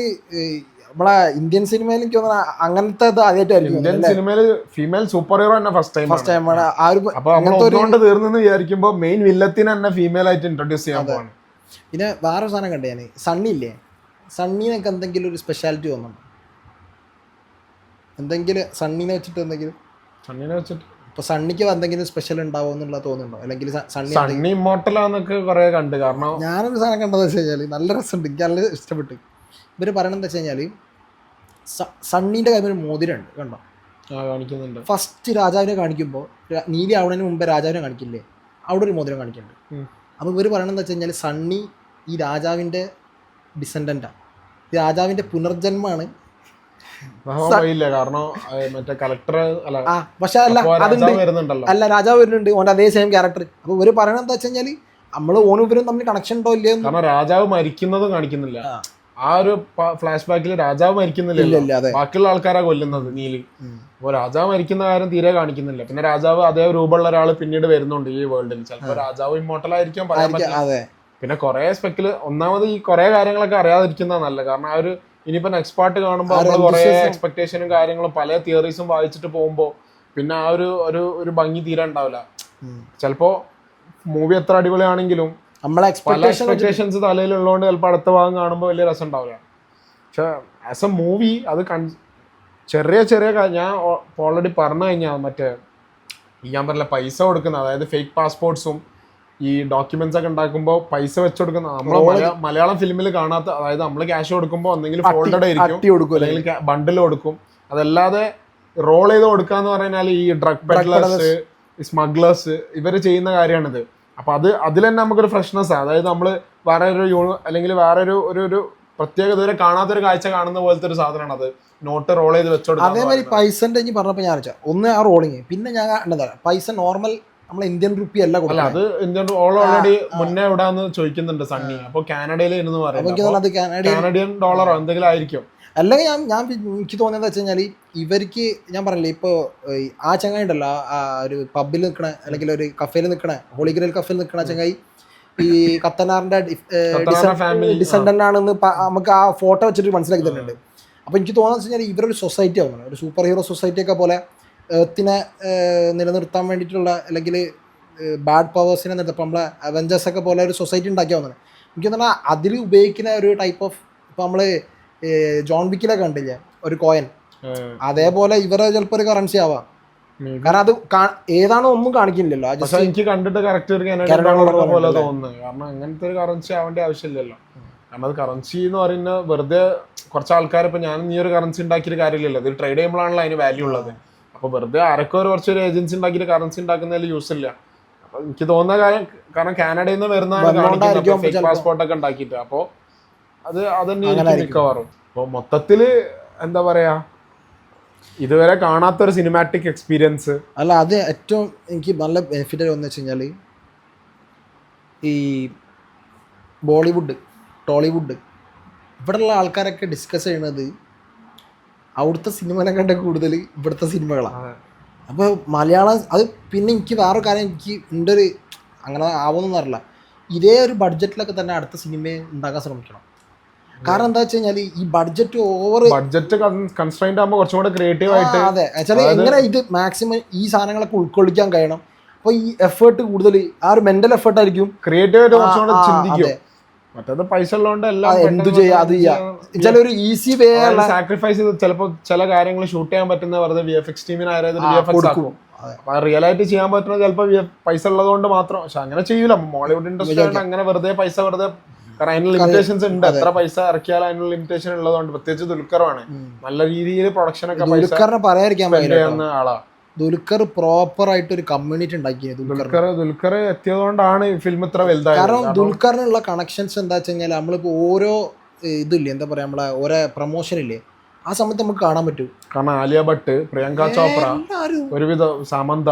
നമ്മളെ ഇന്ത്യൻ സിനിമയിൽ എനിക്ക് തോന്നുന്നത് അങ്ങനത്തെ ഇത് ആദ്യമായിട്ടായിരിക്കും ഇന്ത്യൻ സിനിമയിൽ ഫീമെയിൽ സൂപ്പർ ഹീറോ തന്നെ ഫസ്റ്റ് ഫസ്റ്റ് ടൈം ആ ഒരു അപ്പൊ നമ്മളൊന്നുകൊണ്ട് തീർന്നെന്ന് വിചാരിക്കുമ്പോ മെയിൻ വില്ലത്തിന് തന്നെ ഫീമെയിൽ ആയിട്ട് ഇൻട്രൊഡ്യൂസ് ചെയ്യാൻ പോവാണ്. പിന്നെ വേറൊരു സാധനം കണ്ടേ ഞാൻ, സണ്ണി ഇല്ലേ, സണ്ണിനൊക്കെ എന്തെങ്കിലും ഒരു സ്പെഷ്യാലിറ്റി തോന്നുന്നുണ്ടോ? എന്തെങ്കിലും സണ്ണിനെ വെച്ചിട്ട് എന്തെങ്കിലും ഇപ്പൊ സണ്ണിക്ക് എന്തെങ്കിലും സ്പെഷ്യൽ ഉണ്ടാവും എന്നുള്ള തോന്നുന്നുണ്ടോ? അല്ലെങ്കിൽ സണ്ണി ഇമ്മോർട്ടലാന്നൊക്കെ കുറെ കണ്ട്. കാരണം ഞാനൊരു സാധനം കണ്ടതെന്ന് വെച്ച് കഴിഞ്ഞാൽ നല്ല രസമുണ്ട്, എനിക്ക് നല്ല ഇഷ്ടപ്പെട്ടു. ഇവർ പറയണെന്ന് വെച്ച് കഴിഞ്ഞാൽ സണ്ണീൻ്റെ കാര്യം ഒരു മോതിരമുണ്ട് കണ്ടോ, കാണിക്കുന്നുണ്ട്. ഫസ്റ്റ് രാജാവിനെ കാണിക്കുമ്പോൾ നീലി ആവുന്നതിന് മുമ്പേ രാജാവിനെ കാണിക്കില്ലേ, അവിടെ ഒരു മോതിരം കാണിക്കുന്നുണ്ട്. അപ്പോൾ ഇവർ പറയണെന്ന് വെച്ച് കഴിഞ്ഞാൽ സണ്ണി ഈ രാജാവിൻ്റെ ഡിസെൻഡൻ്റാണ്, രാജാവിൻ്റെ പുനർജന്മമാണ്. കാരണം മറ്റേ കളക്ടർ പക്ഷെ അല്ല രാജാവ് വരുന്നുണ്ട് ഓൻ്റെ അതേ സെയിം ക്യാരക്ടർ. അപ്പൊ ഇവര് പറയണത് എന്താ വെച്ച് കഴിഞ്ഞാല് നമ്മള് ഓനും ഇവരും തമ്മിൽ കണക്ഷൻ ഉണ്ടോ ഇല്ലയോ. കാരണം രാജാവ് മരിക്കുന്നതും കാണിക്കുന്നില്ല, ആ ഒരു ഫ്ലാഷ് ബാക്കിൽ രാജാവ് മരിക്കുന്നില്ല, ബാക്കിയുള്ള ആൾക്കാരാ കൊല്ലുന്നത് നീലി. അപ്പൊ രാജാവ് മരിക്കുന്ന കാര്യം തീരെ കാണിക്കുന്നില്ല. പിന്നെ രാജാവ് അതേ രൂപമുള്ള ഒരാൾ പിന്നീട് വരുന്നുണ്ട് ഈ വേൾഡിൽ. ചിലപ്പോ രാജാവ് ഇമ്മോർട്ടൽ ആയിരിക്കാൻ പറയാൻ പറ്റില്ല. പിന്നെ കുറെ ഒന്നാമത് ഈ കുറെ കാര്യങ്ങളൊക്കെ അറിയാതിരിക്കുന്നതാണ് നല്ലത്. കാരണം ആ ഒരു ഇനിയിപ്പോ നെക്സ്റ്റ് പാർട്ട് കാണുമ്പോൾ നമ്മൾ കുറെ എക്സ്പെക്ടേഷനും കാര്യങ്ങളും പല തിയറീസും വായിച്ചിട്ട് പോകുമ്പോ പിന്നെ ആ ഒരു ഭംഗി തീരെ ഉണ്ടാവില്ല. ചിലപ്പോ മൂവി എത്ര അടിപൊളിയാണെങ്കിലും പല എക്സ്പെക്ടേഷൻസ് തലയിലുള്ളതുകൊണ്ട് ചിലപ്പോൾ അടുത്ത ഭാഗം കാണുമ്പോൾ വലിയ രസം ഉണ്ടാവില്ല. പക്ഷെ ആസ് എ മൂവി അത് ചെറിയ ഞാൻ ഓൾറെഡി പറഞ്ഞു കഴിഞ്ഞാൽ മറ്റേ ഞാൻ പറഞ്ഞ പൈസ കൊടുക്കുന്ന, അതായത് ഫേക്ക് പാസ്പോർട്ട്സും ഈ ഡോക്യുമെന്റ്സ് ഒക്കെ ഉണ്ടാക്കുമ്പോൾ പൈസ വെച്ചുകൊടുക്കുന്ന നമ്മള് മലയാളം ഫിലിമിൽ കാണാത്ത, അതായത് നമ്മൾ ക്യാഷ് കൊടുക്കുമ്പോൾ ഒന്നെങ്കിലും ഫോൾഡഡ് ആയിരിക്കും അല്ലെങ്കിൽ ബണ്ടിൽ കൊടുക്കും. അതല്ലാതെ റോൾ ചെയ്ത് കൊടുക്കാന്ന് പറഞ്ഞാൽ ഈ ഡ്രഗ് പെഡ്ലേഴ്സ്, സ്മഗ്ലേഴ്സ് ഇവര് ചെയ്യുന്ന കാര്യമാണിത്. അപ്പൊ അതിൽ തന്നെ നമുക്കൊരു ഫ്രഷ്നെസ്, അതായത് നമ്മള് വേറെ അല്ലെങ്കിൽ വേറെ ഒരു പ്രത്യേക ഇതുവരെ കാണാത്തൊരു കാഴ്ച കാണുന്ന പോലത്തെ ഒരു സാധനമാണ് അത്. നോട്ട് റോൾ ചെയ്ത് വെച്ചോടുക്കും. അതേമാതിരി പൈസന്റെ പറഞ്ഞപ്പോ ഞാൻ ഒന്ന് ആ റോളിങ്, പിന്നെ ഞാൻ എന്താ പൈസ നോർമൽ നമ്മളെ ഇന്ത്യൻ റുപ്പി അല്ല കൊടുക്കുക. അത് ഇന്ത്യൻ ഓൾറെഡി മുന്നേ എവിടാന്ന് ചോദിക്കുന്നുണ്ട് സണ്ണി. അപ്പൊ കാനഡയിൽ എന്ന് പറയുന്നത് കാനഡിയൻ ഡോളറോ എന്തെങ്കിലും ആയിരിക്കും. അല്ലെങ്കിൽ ഞാൻ എനിക്ക് തോന്നിയെന്ന് വെച്ച് കഴിഞ്ഞാൽ ഇവർക്ക് ഞാൻ പറഞ്ഞില്ലേ ഇപ്പൊ ആ ചങ്ങായി ഉണ്ടല്ലോ, ആ ഒരു പബ്ബിൽ നിൽക്കണ അല്ലെങ്കിൽ ഒരു കഫേയിൽ നിൽക്കണ, ഹോളിഗ്രേൽ കഫേയിൽ നിൽക്കണ ചങ്ങായി ഈ കത്തനാറിന്റെ ഡിസെൻഡന്റ് ആണെന്ന് നമുക്ക് ആ ഫോട്ടോ വെച്ചിട്ട് മനസ്സിലാക്കി തരുന്നുണ്ട്. അപ്പൊ എനിക്ക് തോന്നുന്നത് വെച്ച് കഴിഞ്ഞാൽ ഇവരൊരു സൊസൈറ്റി ആവുന്നത്, ഒരു സൂപ്പർ ഹീറോ സൊസൈറ്റി ഒക്കെ പോലെ എർത്തിനെ നിലനിർത്താൻ വേണ്ടിയിട്ടുള്ള അല്ലെങ്കിൽ ബാഡ് പവേഴ്സിനെ നിർത്തപ്പോൾ നമ്മളെ അവഞ്ചേഴ്സ് ഒക്കെ പോലെ ഒരു സൊസൈറ്റി ഉണ്ടാക്കിയ വന്നത്. എനിക്ക് തോന്നുന്നത് അതിൽ ഉപയോഗിക്കുന്ന ഒരു ടൈപ്പ് ഓഫ്, ഇപ്പൊ നമ്മള് ജോൺ വിക്കിലൊക്കെ കണ്ടില്ലേ ഒരു കോയിൻ, അതേപോലെ ഇവരെ ചിലപ്പോൾ ഒരു കറൻസി ആവാം. കാരണം അത് ഏതാണോ ഒന്നും കാണിക്കുന്നില്ലല്ലോ. എനിക്ക് കണ്ടിട്ട് കറക്റ്റ് പോലെ തോന്നുന്നത്. കാരണം അങ്ങനത്തെ ഒരു കറൻസി ആവേണ്ട ആവശ്യമില്ലല്ലോ. കാരണം അത് കറൻസി എന്ന് പറയുന്നത് വെറുതെ കുറച്ച് ആൾക്കാർ, ഇപ്പൊ ഞാൻ ഈ ഒരു കറൻസി ഉണ്ടാക്കിയൊരു കാര്യമില്ലല്ലോ, ഇത് ട്രേഡ് ചെയ്യുമ്പോഴാണല്ലോ അതിന് വാല്യൂ ഉള്ളത്. അപ്പൊ വെറുതെ കുറച്ചൊരു ഏജൻസി ഉണ്ടാക്കിയിട്ട് കറൻസി ഉണ്ടാക്കുന്നതിൽ യൂസ് ഇല്ല. അപ്പൊ എനിക്ക് തോന്നുന്ന കാര്യം, കാരണം കാനഡയിൽ നിന്ന് വരുന്നതാണ് പാസ്പോർട്ട് ഒക്കെ ഉണ്ടാക്കിയിട്ട്. അപ്പൊ അത് തന്നെ മിക്കവാറും. അപ്പൊ മൊത്തത്തില് എന്താ പറയാ, ഇതുവരെ കാണാത്തൊരു സിനിമാറ്റിക് എക്സ്പീരിയൻസ്. അല്ല അത് ഏറ്റവും എനിക്ക് നല്ല ബെനിഫിറ്റ് വന്നു വെച്ച് കഴിഞ്ഞാൽ ഈ ബോളിവുഡ്, ടോളിവുഡ് ഇവിടെയുള്ള ആൾക്കാരൊക്കെ ഡിസ്കസ് ചെയ്യുന്നത് അവിടുത്തെ സിനിമനെ കണ്ട കൂടുതൽ ഇവിടുത്തെ സിനിമകളാണ്. അപ്പോൾ മലയാളം അത് പിന്നെ എനിക്ക് വേറൊരു കാര്യം, എനിക്ക് എൻ്റെ ഒരു അങ്ങനെ ആവുമെന്നൊന്നും അറിയില്ല, ഇതേ ഒരു ബഡ്ജറ്റിലൊക്കെ തന്നെ അടുത്ത സിനിമയെ ഉണ്ടാക്കാൻ ശ്രമിക്കണം. കാരണം എന്താ വെച്ച് കഴിഞ്ഞാൽ ഈ ബഡ്ജറ്റ് കൺസ്ട്രെയിന്റ് ആകുമ്പോൾ കുറച്ചും കൂടെ ക്രിയേറ്റീവ് ആയിട്ട്, അതെ വെച്ചാൽ എങ്ങനെ ഇത് മാക്സിമം ഈ സാധനങ്ങളൊക്കെ ഉൾക്കൊള്ളിക്കാൻ കഴിയണം. അപ്പോൾ ഈ എഫേർട്ട് കൂടുതൽ ആ ഒരു മെന്റൽ എഫേർട്ട് ആയിരിക്കും, ക്രിയേറ്റീവ് ആയിട്ട് കുറച്ചുകൂടെ ചിന്തിക്കും. മറ്റേത് പൈസ ഉള്ളതുകൊണ്ട് എല്ലാം എന്ത് ചെയ്യാം, അത് ചെയ്യാം. ചില ഒരു ഈസി വേ സാക്രിഫൈസ് ചെയ്ത് ചിലപ്പോൾ ചില കാര്യങ്ങൾ ഷൂട്ട് ചെയ്യാൻ പറ്റുന്ന വെറുതെ VFX ടീമിന് ആയിരിക്കും. റിയൽ ആയിട്ട് ചെയ്യാൻ പറ്റുന്നത് ചിലപ്പോൾ പൈസ ഉള്ളത് കൊണ്ട് മാത്രം. പക്ഷെ അങ്ങനെ ചെയ്യൂല മോളിവുഡ് ഇൻഡസ്ട്രി, അങ്ങനെ വെറുതെ പൈസ വെറുതെ. കാരണം അതിന് ലിമിറ്റേഷൻസ് ഉണ്ട്, എത്ര പൈസ ഇറക്കിയാലും അതിനുള്ള ലിമിറ്റേഷൻ ഉള്ളതുകൊണ്ട്. പ്രത്യേകിച്ച് ദുൽഖറാണ് നല്ല രീതിയിൽ പ്രൊഡക്ഷൻ ഒക്കെ പറയാതിരിക്കാൻ ആളാ. ദുൽഖർ പ്രോപ്പർ ആയിട്ട് ഒരു കമ്മ്യൂണിറ്റി ഉണ്ടാക്കി. ദുൽഖർ എത്തിയതുകൊണ്ടാണ് ഫിലിം ഇത്ര വലുതായത്. കാരണം ദുൽഖറിനുള്ള കണക്ഷൻസ് എന്താ വെച്ച് കഴിഞ്ഞാൽ നമ്മളിപ്പോ ഓരോ ഇതില്ലേ, എന്താ പറയാ, നമ്മളെ ഓരോ പ്രൊമോഷൻ ഇല്ലേ, ആ സമയത്ത് നമുക്ക് കാണാൻ പറ്റും. കാരണം ആലിയ ഭട്ട്, പ്രിയങ്ക ചോപ്ര, ഒരുവിധ സമന്ത,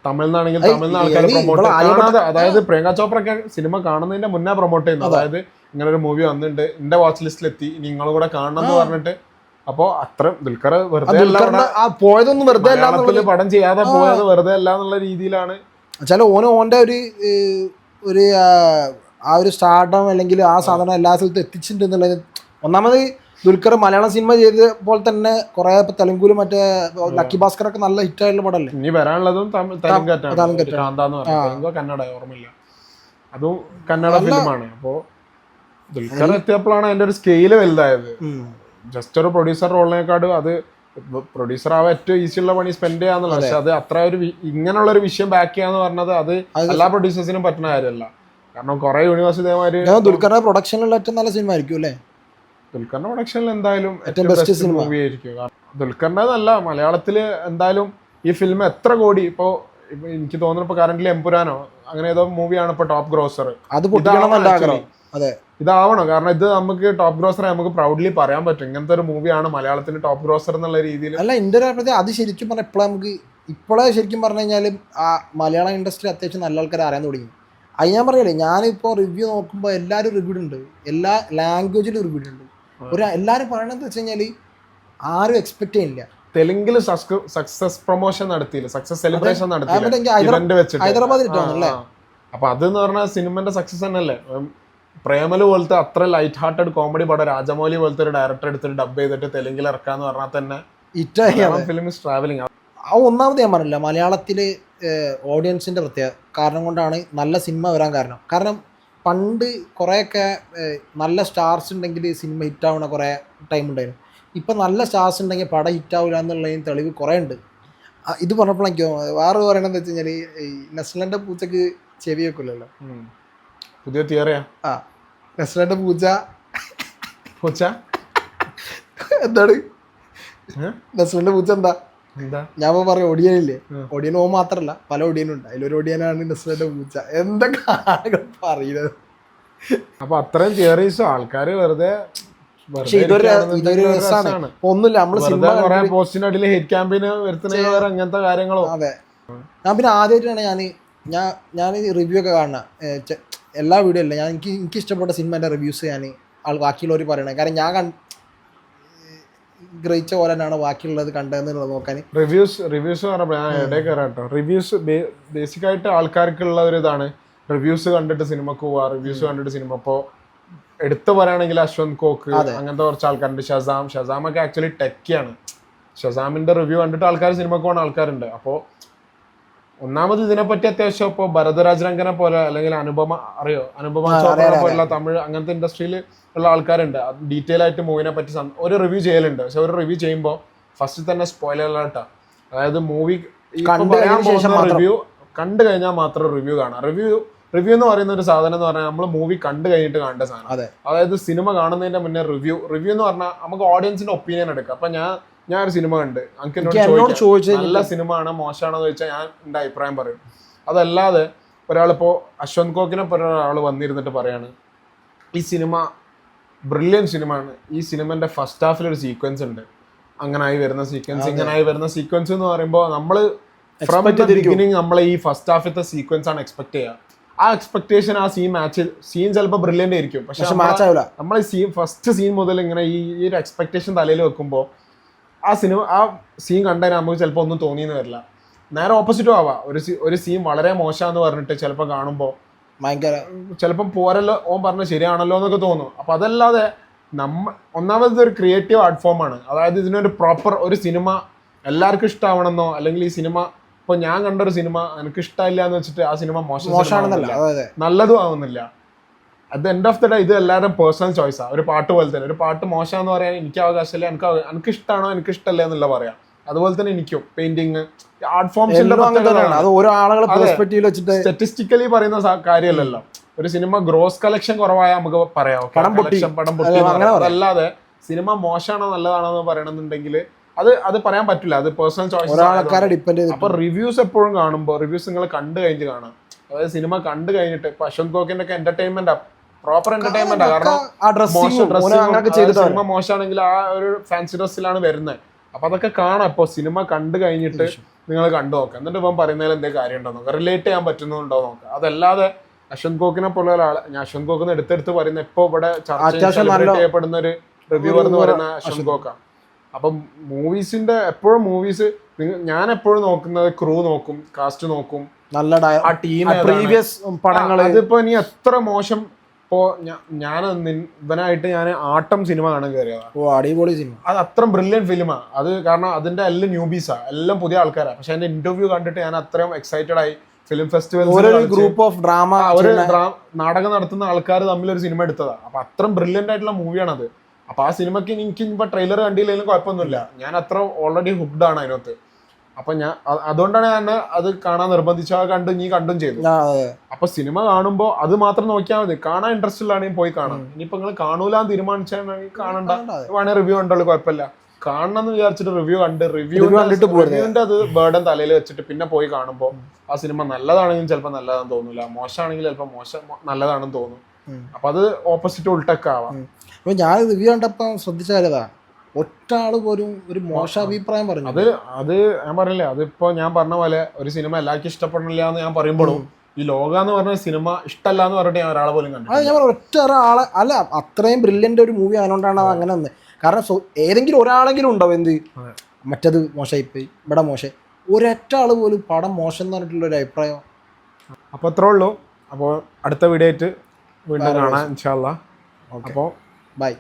തമിഴ്നാണെങ്കിൽ തമിഴ്നാട് ആൾക്കാർ പ്രൊമോട്ട് കാണാതെ, അതായത് പ്രിയങ്ക ചോപ്ര ഒക്കെ സിനിമ കാണുന്നതിന്റെ മുന്നേ പ്രൊമോട്ട് ചെയ്യുന്നു. അതായത് ഇങ്ങനെ ഒരു മൂവി വന്നിട്ടുണ്ട്, എന്റെ വാച്ച് ലിസ്റ്റിലെത്തി, നിങ്ങളും കൂടെ കാണണം എന്ന് പറഞ്ഞിട്ട്. അപ്പൊ അത്ര ദുൽഖർ വെറുതെ പോയതൊന്നും വെറുതെ പടം ചെയ്യാതെ പോയത് വെറുതെ അല്ല എന്നുള്ള രീതിയിലാണ്. വെച്ചാൽ ഓന്റെ ഒരു ആ ഒരു സ്റ്റാർഡം അല്ലെങ്കിൽ ആ സാധനം എല്ലാ സ്ഥലത്തും എത്തിച്ചിട്ടുണ്ട് എന്നുള്ളത്. ഒന്നാമത് ദുൽഖർ മലയാളം സിനിമ ചെയ്ത പോലെ തന്നെ കുറെ തെലുങ്കുലും മറ്റേ ലക്കി ഭാസ്കർ ഒക്കെ നല്ല ഹിറ്റ് ആയിട്ടുള്ള പടമല്ലേ. ഇനി വരാനുള്ളതും കന്നഡ ഓർമ്മയില്ല, അതും കന്നഡ ഫിലിമാണ്. അപ്പോ ദുൽഖർ എത്തിയപ്പോഴാണ് അതിന്റെ ഒരു സ്കെയില് വലുതായത്. ജസ്റ്റ് ഒരു പ്രൊഡ്യൂസർ റോളിനെക്കാട് അത് പ്രൊഡ്യൂസർ ആവാൻ ഏറ്റവും ഈസി ഉള്ള പണി സ്പെൻഡ് ചെയ്യാന്നുള്ളത്. പക്ഷെ അത് അത്ര ഒരു ഇങ്ങനെയുള്ള ഒരു വിഷയം ബാക്ക് ചെയ്യാന്ന് പറഞ്ഞത് അത് എല്ലാ പ്രൊഡ്യൂസേഴ്സിനും പറ്റുന്ന കാര്യമല്ല. കാരണം കുറെ യൂണിവേഴ്സ് ഇതേമാതിരി ദുൽഖറിന്റെ പ്രൊഡക്ഷനിലുള്ള ഏറ്റവും നല്ല സിനിമ ആയിരിക്കും അല്ലേ. ദുൽഖറിന്റെ പ്രൊഡക്ഷനിൽ എന്തായാലും ഏറ്റവും ബെസ്റ്റ് മൂവി ആയിരിക്കും. ദുൽഖറിന്റെ നല്ല മലയാളത്തില് എന്തായാലും ഈ ഫിലിം എത്ര കോടി ഇപ്പൊ എനിക്ക് തോന്നുന്നു ഇപ്പൊ കറന്റ്ലി എംപുരാനോ അങ്ങനെ ഏതോ മൂവിയാണ് ഇപ്പൊ ടോപ്പ് ഗ്രോസർ. ഇതാവണം, കാരണം ഇത് നമുക്ക് ടോപ്പ് ഗ്രോസർ നമുക്ക് പ്രൗഡ്ലി പറയാൻ പറ്റും ഇങ്ങനത്തെ ഒരു മൂവിയാണ് മലയാളത്തിന് ടോപ്പ് ഗ്രോസർ എന്നുള്ള രീതിയിൽ. അല്ല എന്റെ ഒരു അഭിപ്രായത്തിൽ അത് ശരിക്കും പറഞ്ഞാൽ ഇപ്പോഴേ ശരിക്കും പറഞ്ഞു കഴിഞ്ഞാൽ ആ മലയാളം ഇൻഡസ്ട്രി അത്യാവശ്യം നല്ല ആൾക്കാർ അറിയാൻ തുടങ്ങി. അത് ഞാൻ പറയല്ലേ, ഞാനിപ്പോൾ റിവ്യൂ നോക്കുമ്പോൾ എല്ലാവരും റിവ്യൂ ഉണ്ട്, എല്ലാ ലാംഗ്വേജിലും റിവ്യൂ ഉണ്ട്. എല്ലാവരും പറയണത് വെച്ച് കഴിഞ്ഞാൽ ആരും എക്സ്പെക്ട് ചെയ്യുന്നില്ല. തെലുങ്കിൽ സക്സസ് പ്രൊമോഷൻ നടത്തിയില്ല, സക്സസ് സെലിബ്രേഷൻ നടത്തിയില്ല ഹൈദരാബാദിൽ ഇട്ടല്ലേ. അപ്പൊ അതെന്ന് പറഞ്ഞാൽ സിനിമന്റെ സക്സസ് തന്നെയല്ലേ. പ്രേമല് പോലത്തെ അത്ര ലൈറ്റ് ഹാർട്ടഡ് കോമഡി പടം രാജമൗലി പോലത്തെ ഒരു ഡയറക്ടർ എടുത്തിട്ട് ഡബ് ചെയ്തിട്ട് തെലുങ്കിൽ ഇറക്കാന്ന് പറഞ്ഞാൽ തന്നെ ഫിലിം ഇസ് ട്രാവലിംഗ്. ആ ഒന്നാമത് ഞാൻ പറഞ്ഞില്ല, മലയാളത്തില് ഓഡിയൻസിന്റെ പ്രത്യേകത കാരണം കൊണ്ടാണ് നല്ല സിനിമ വരാൻ കാരണം പണ്ട് കുറേയൊക്കെ നല്ല സ്റ്റാർസ് ഉണ്ടെങ്കിൽ സിനിമ ഹിറ്റാവുന്ന കുറേ ടൈം ഉണ്ടായിരുന്നു. ഇപ്പം നല്ല സ്റ്റാർസ് ഉണ്ടെങ്കിൽ പടം ഹിറ്റാവില്ല എന്നുള്ളതിന് തെളിവ് കുറേ ഉണ്ട്. ഇത് പറഞ്ഞപ്പോൾ എനിക്ക് വേറെ പറയണമെന്ന് വെച്ച് കഴിഞ്ഞാൽ ഈ നെസ്ലന്റെ പൂച്ചക്ക് ചെവി വെക്കില്ലല്ലോ. പുതിയ തിയറിയാ. നെസ്ലന്റെ പൂച്ച എന്താണ് നെസ്ലന്റെ പൂച്ച എന്താ ഞാൻ പറയാം, ഒടിയനില്ലേ, ഒടിയൻ ഓ മാത്രല്ല പല ഒടിയനുണ്ട്, അതിലൊരു ഒടിയനാണ് നെസ്ലന്റെ പൂച്ച. എന്തൊക്കെ പറയുന്നത്. അപ്പൊ അത്രയും തിയറീസ് ആൾക്കാര് വെറുതെ ഒന്നുമില്ല. നമ്മള് സിനിമ പോസ്റ്റിനടിയിൽ ഹേറ്റ് ക്യാമ്പയിന് വരുത്തുന്ന അങ്ങനത്തെ കാര്യങ്ങളോ. അതെ, ഞാൻ പിന്നെ ആദ്യമായിട്ടാണ് ഞാൻ റിവ്യൂ ഒക്കെ കാണുന്ന എല്ലാ വീഡിയോ അല്ല, എനിക്ക് ഇഷ്ടപ്പെട്ട സിനിമേൻ്റെ റിവ്യൂസ് ഞാൻ ബാക്കിയുള്ളവർ പറയണേ. കാരണം ഞാൻ ഗ്രഹിച്ച പോലെ തന്നെയാണ് ബാക്കിയുള്ളത് കണ്ടതെന്നുള്ളത് നോക്കാൻ. റിവ്യൂസ് പറഞ്ഞപ്പോൾ ഞാൻ ഇടയിൽ കയറാട്ടോ. റിവ്യൂസ് ബേസിക് ആയിട്ട് ആൾക്കാർക്കുള്ള ഒരു ഇതാണ്, റിവ്യൂസ് കണ്ടിട്ട് സിനിമക്ക് പോവാ, റിവ്യൂസ് കണ്ടിട്ട് സിനിമ. ഇപ്പോൾ എടുത്തു പറയുകയാണെങ്കിൽ അശ്വന്ത് കോക്ക് അങ്ങനത്തെ കുറച്ച് ആൾക്കാരുണ്ട്. ഷസാമൊക്കെ ആക്ച്വലി ടെക്കിയാണ്. ഷസാമിന്റെ റിവ്യൂ കണ്ടിട്ട് ആൾക്കാർ സിനിമക്ക് പോകുന്ന ആൾക്കാരുണ്ട്. അപ്പോൾ ഒന്നാമത് ഇതിനെപ്പറ്റി അത്യാവശ്യം ഇപ്പോൾ ഭരതരാജ് രംഗനെ പോലെ അല്ലെങ്കിൽ അനുപമ ചോപ്ര പോലുള്ള തമിഴ് അങ്ങനത്തെ ഇൻഡസ്ട്രിയിൽ ഉള്ള ആൾക്കാരുണ്ട്. ഡീറ്റെയിൽ ആയിട്ട് മൂവിനെ പറ്റി ഒരു റിവ്യൂ ചെയ്യലുണ്ട്. പക്ഷെ ഒരു റിവ്യൂ ചെയ്യുമ്പോൾ ഫസ്റ്റ് തന്നെ സ്പോയിലർ അലേർട്ടാ. അതായത് മൂവി റിവ്യൂ കണ്ടു കഴിഞ്ഞാൽ മാത്രം റിവ്യൂ കാണാം. റിവ്യൂ എന്ന് പറയുന്ന ഒരു സാധനം എന്ന് പറഞ്ഞാൽ നമ്മൾ മൂവി കണ്ടു കഴിഞ്ഞിട്ട് കാണേണ്ട സാധനം. അതായത് സിനിമ കാണുന്നതിന്റെ മുന്നേ റിവ്യൂ എന്ന് പറഞ്ഞാൽ നമുക്ക് ഓഡിയൻസിന്റെ ഒപ്പീനിയൻ എടുക്കാം. അപ്പൊ ഞാൻ ഒരു സിനിമ കണ്ട് എന്നോട് ചോദിച്ചാൽ നല്ല സിനിമ ആണോ മോശമാണോ എന്ന് ചോദിച്ചാൽ ഞാൻ എൻ്റെ അഭിപ്രായം പറയും. അതല്ലാതെ ഒരാളിപ്പോൾ അശ്വന്ത് കോക്കിനെ പോലെ ഒരാൾ വന്നിരുന്നിട്ട് പറയാണ് ഈ സിനിമ ബ്രില്യൻ സിനിമയാണ്, ഈ സിനിമന്റെ ഫസ്റ്റ് ഹാഫിൽ ഒരു സീക്വൻസ് ഉണ്ട്, അങ്ങനായി വരുന്ന സീക്വൻസ് എന്ന് പറയുമ്പോൾ നമ്മൾ ഫ്രം ദ ബിഗിനിങ് നമ്മളെ ഈ ഫസ്റ്റ് ഹാഫിലത്തെ സീക്വൻസ് ആണ് എക്സ്പെക്ട് ചെയ്യുക. ആ എക്സ്പെക്ടേഷൻ ആ സീൻ ചിലപ്പോൾ ബ്രില്യന്റ് ആയിരിക്കും, പക്ഷെ നമ്മൾ ഫസ്റ്റ് സീൻ മുതൽ ഇങ്ങനെ ഈ ഒരു എക്സ്പെക്ടേഷൻ തലയിൽ വെക്കുമ്പോൾ ആ സീൻ കണ്ടതിന് നമുക്ക് ചിലപ്പോൾ ഒന്നും തോന്നിയെന്ന് വരില്ല. നേരെ ഓപ്പോസിറ്റും ആവാം. ഒരു സീൻ വളരെ മോശമാണെന്ന് പറഞ്ഞിട്ട് ചിലപ്പോൾ കാണുമ്പോൾ ചിലപ്പം പോരല്ലോ ഓൻ പറഞ്ഞത് ശരിയാണല്ലോ എന്നൊക്കെ തോന്നും. അപ്പൊ അതല്ലാതെ ഒന്നാമത് ഒരു ക്രിയേറ്റീവ് ആർട്ട് ഫോം ആണ്. അതായത് ഇതിനൊരു പ്രോപ്പർ ഒരു സിനിമ എല്ലാവർക്കും ഇഷ്ടമാവണമെന്നോ അല്ലെങ്കിൽ ഈ സിനിമ ഇപ്പൊ ഞാൻ കണ്ടൊരു സിനിമ എനിക്ക് ഇഷ്ടമില്ല എന്ന് വെച്ചിട്ട് ആ സിനിമ മോശമാണെന്നല്ല, നല്ലതും ആവുന്നില്ല. At the end of the day ഇത് എല്ലാവരും പേഴ്സണൽ ചോയ്സാണ്. ഒരു പാട്ട് പോലെ തന്നെ ഒരു പാട്ട് മോശമാണെന്ന് പറയാൻ എനിക്ക് അവകാശമില്ല, എനിക്ക് ഇഷ്ടമാണോ എനിക്ക് ഇഷ്ടമല്ല എന്നുള്ള പറയാം. അതുപോലെ തന്നെ എനിക്കും പെയിന്റിങ് ആർട്ട് ഫോംസിന്റെ സ്റ്റാറ്റിസ്റ്റിക്കലി പറയുന്ന കാര്യമല്ലല്ലോ. ഒരു സിനിമ ഗ്രോസ് കളക്ഷൻ കുറവായ നമുക്ക് പറയാം പടം പൊട്ടി. അതല്ലാതെ സിനിമ മോശമാണോ നല്ലതാണോ എന്ന് പറയണമെന്നുണ്ടെങ്കിൽ അത് പറയാൻ പറ്റില്ല, അത് പേഴ്സണൽ ചോയ്സ്. അപ്പൊ റിവ്യൂസ് എപ്പോഴും കാണുമ്പോൾ റിവ്യൂസ് നിങ്ങൾ കണ്ടു കഴിഞ്ഞ് കാണാം. അതായത് സിനിമ കണ്ടു കഴിഞ്ഞിട്ട് ഇപ്പൊ അശ്വന്ത് കോക്കിന്റെ ഒക്കെ എന്റർടൈൻമെന്റ് പ്രോപ്പർ എന്റർടൈൻമെന്റ്. കാരണം സിനിമ മോശമാണെങ്കിൽ ആ ഒരു ഫാൻസി ഡ്രസ്സിലാണ് വരുന്നത്. അപ്പൊ അതൊക്കെ കാണാം. ഇപ്പൊ സിനിമ കണ്ടു കഴിഞ്ഞിട്ട് നിങ്ങൾ കണ്ടു നോക്കാം, എന്നിട്ട് ഇപ്പം പറയുന്നതിൽ എന്തെങ്കിലും കാര്യം ഉണ്ടോ നോക്കാം, റിലേറ്റ് ചെയ്യാൻ പറ്റുന്നുണ്ടോ നോക്കാം. അതല്ലാതെ അശ്വന്ത് കോക്കിനെ പോലെ ഒരാൾ, ഞാൻ അശ്വന്ത് കോക്കിന് എടുത്തെടുത്ത് പറയുന്ന ഇപ്പൊ ഇവിടെ സെലിബ്രേറ്റ് ചെയ്യപ്പെടുന്ന ഒരു റിവ്യൂവർ എന്ന് പറയുന്ന അശ്വന്ത് കോക്കാണ്. അപ്പം മൂവീസിന്റെ എപ്പോഴും ഞാൻ എപ്പോഴും നോക്കുന്നത് ക്രൂ നോക്കും, കാസ്റ്റ് നോക്കും, നല്ല ആ ടീം പ്രീവിയസ് പടങ്ങൾ. അതിപ്പോ ഇനി എത്ര മോശം ഇപ്പോ ഞാൻ ഇവനായിട്ട് ഞാൻ ആട്ടം സിനിമ കാണാൻ കയറിയതാണ്. ഓ അടിപൊളി സിനിമ. അത് അത്ര ബ്രില്യൻറ്റ് ഫിലിമാണ് അത്. കാരണം അതിന്റെ എല്ലാം ന്യൂബീസാ, എല്ലാം പുതിയ ആൾക്കാരാണ്. പക്ഷെ അതിന്റെ ഇന്റർവ്യൂ കണ്ടിട്ട് ഞാൻ അത്രയും എക്സൈറ്റഡ് ആയി. Film festival group of drama, ഒരു നാടകം നടത്തുന്ന ആൾക്കാർ തമ്മിൽ ഒരു സിനിമ എടുത്തതാണ്. അപ്പൊ അത്രയും ബ്രില്യൻ്റ് ആയിട്ടുള്ള മൂവിയാണ് അത്. അപ്പൊ ആ സിനിമയ്ക്ക് എനിക്ക് ഇപ്പൊ ട്രെയിലർ കണ്ടില്ലെങ്കിലും കുഴപ്പമൊന്നുമില്ല. ഞാൻ അത്ര ഓൾറെഡി ഹുക്ഡ് ആണ് അതിനകത്ത്. അപ്പൊ ഞാൻ അതുകൊണ്ടാണ് ഞാൻ അത് കാണാൻ നിർബന്ധിച്ച കണ്ടു, നീ കണ്ടും ചെയ്തു. അപ്പൊ സിനിമ കാണുമ്പോ അത് മാത്രം നോക്കിയാൽ മതി. കാണാൻ ഇൻട്രസ്റ്റ് ഉള്ളതാണെങ്കിൽ പോയി കാണാം. ഇനിയിപ്പോ നിങ്ങൾ കാണൂലാന്ന് തീരുമാനിച്ചാൽ കാണണ്ട, വേണേ റിവ്യൂ കണ്ടുള്ളൂ, കുഴപ്പമില്ല. കാണണം എന്ന് വിചാരിച്ചിട്ട് റിവ്യൂ കണ്ടിട്ട് റിവ്യൂവിന്റെ അത് ബേർഡൻ തലയിൽ വെച്ചിട്ട് പിന്നെ പോയി കാണുമ്പോൾ ആ സിനിമ നല്ലതാണെങ്കിലും ചിലപ്പോൾ നല്ലതാണെന്ന് തോന്നില്ല, മോശമാണെങ്കിൽ ചിലപ്പോൾ നല്ലതാണെന്ന് തോന്നും. അപ്പൊ അത് ഓപ്പോസിറ്റ് ഉൾട്ടൊക്കെ ആവാം. അപ്പൊ ഞാൻ റിവ്യൂ കണ്ടപ്പോ ശ്രദ്ധിച്ചാലതാ ഒറ്റ ആള് പോലും ഒരു മോശം അഭിപ്രായം പറഞ്ഞു. അത് ഞാൻ പറഞ്ഞില്ലേ, അതിപ്പോ ഞാൻ പറഞ്ഞ പോലെ ഒരു സിനിമ എല്ലാവർക്കും ഇഷ്ടപ്പെടില്ല എന്ന് ഞാൻ പറയുമ്പോഴും ഈ ലോക എന്ന് പറഞ്ഞ സിനിമ ഇഷ്ടമല്ല എന്ന് പറഞ്ഞിട്ട് ഞാൻ ഒരാളെ പോലും കണ്ടു. അത് ഞാൻ ഒറ്റ ഒരാളെ അല്ല, അത്രയും ബ്രില്യൻ്റ് ഒരു മൂവി ആയതുകൊണ്ടാണ് അത് അങ്ങനെ വന്നത്. കാരണം ഏതെങ്കിലും ഒരാളെങ്കിലും ഉണ്ടാവും എന്ത് മറ്റത് മോശമായിപ്പോയി, ഇവിടെ മോശം. ഒരൊറ്റ ആള് പോലും പടം മോശം എന്ന് പറഞ്ഞിട്ടുള്ള ഒരു അഭിപ്രായം. അപ്പോൾ അത്രേ ഉള്ളൂ. അപ്പോൾ അടുത്ത വീഡിയോ ആയിട്ട് വീണ്ടും കാണാം ഇൻഷാ അല്ലാഹ്. അപ്പോൾ ബൈ.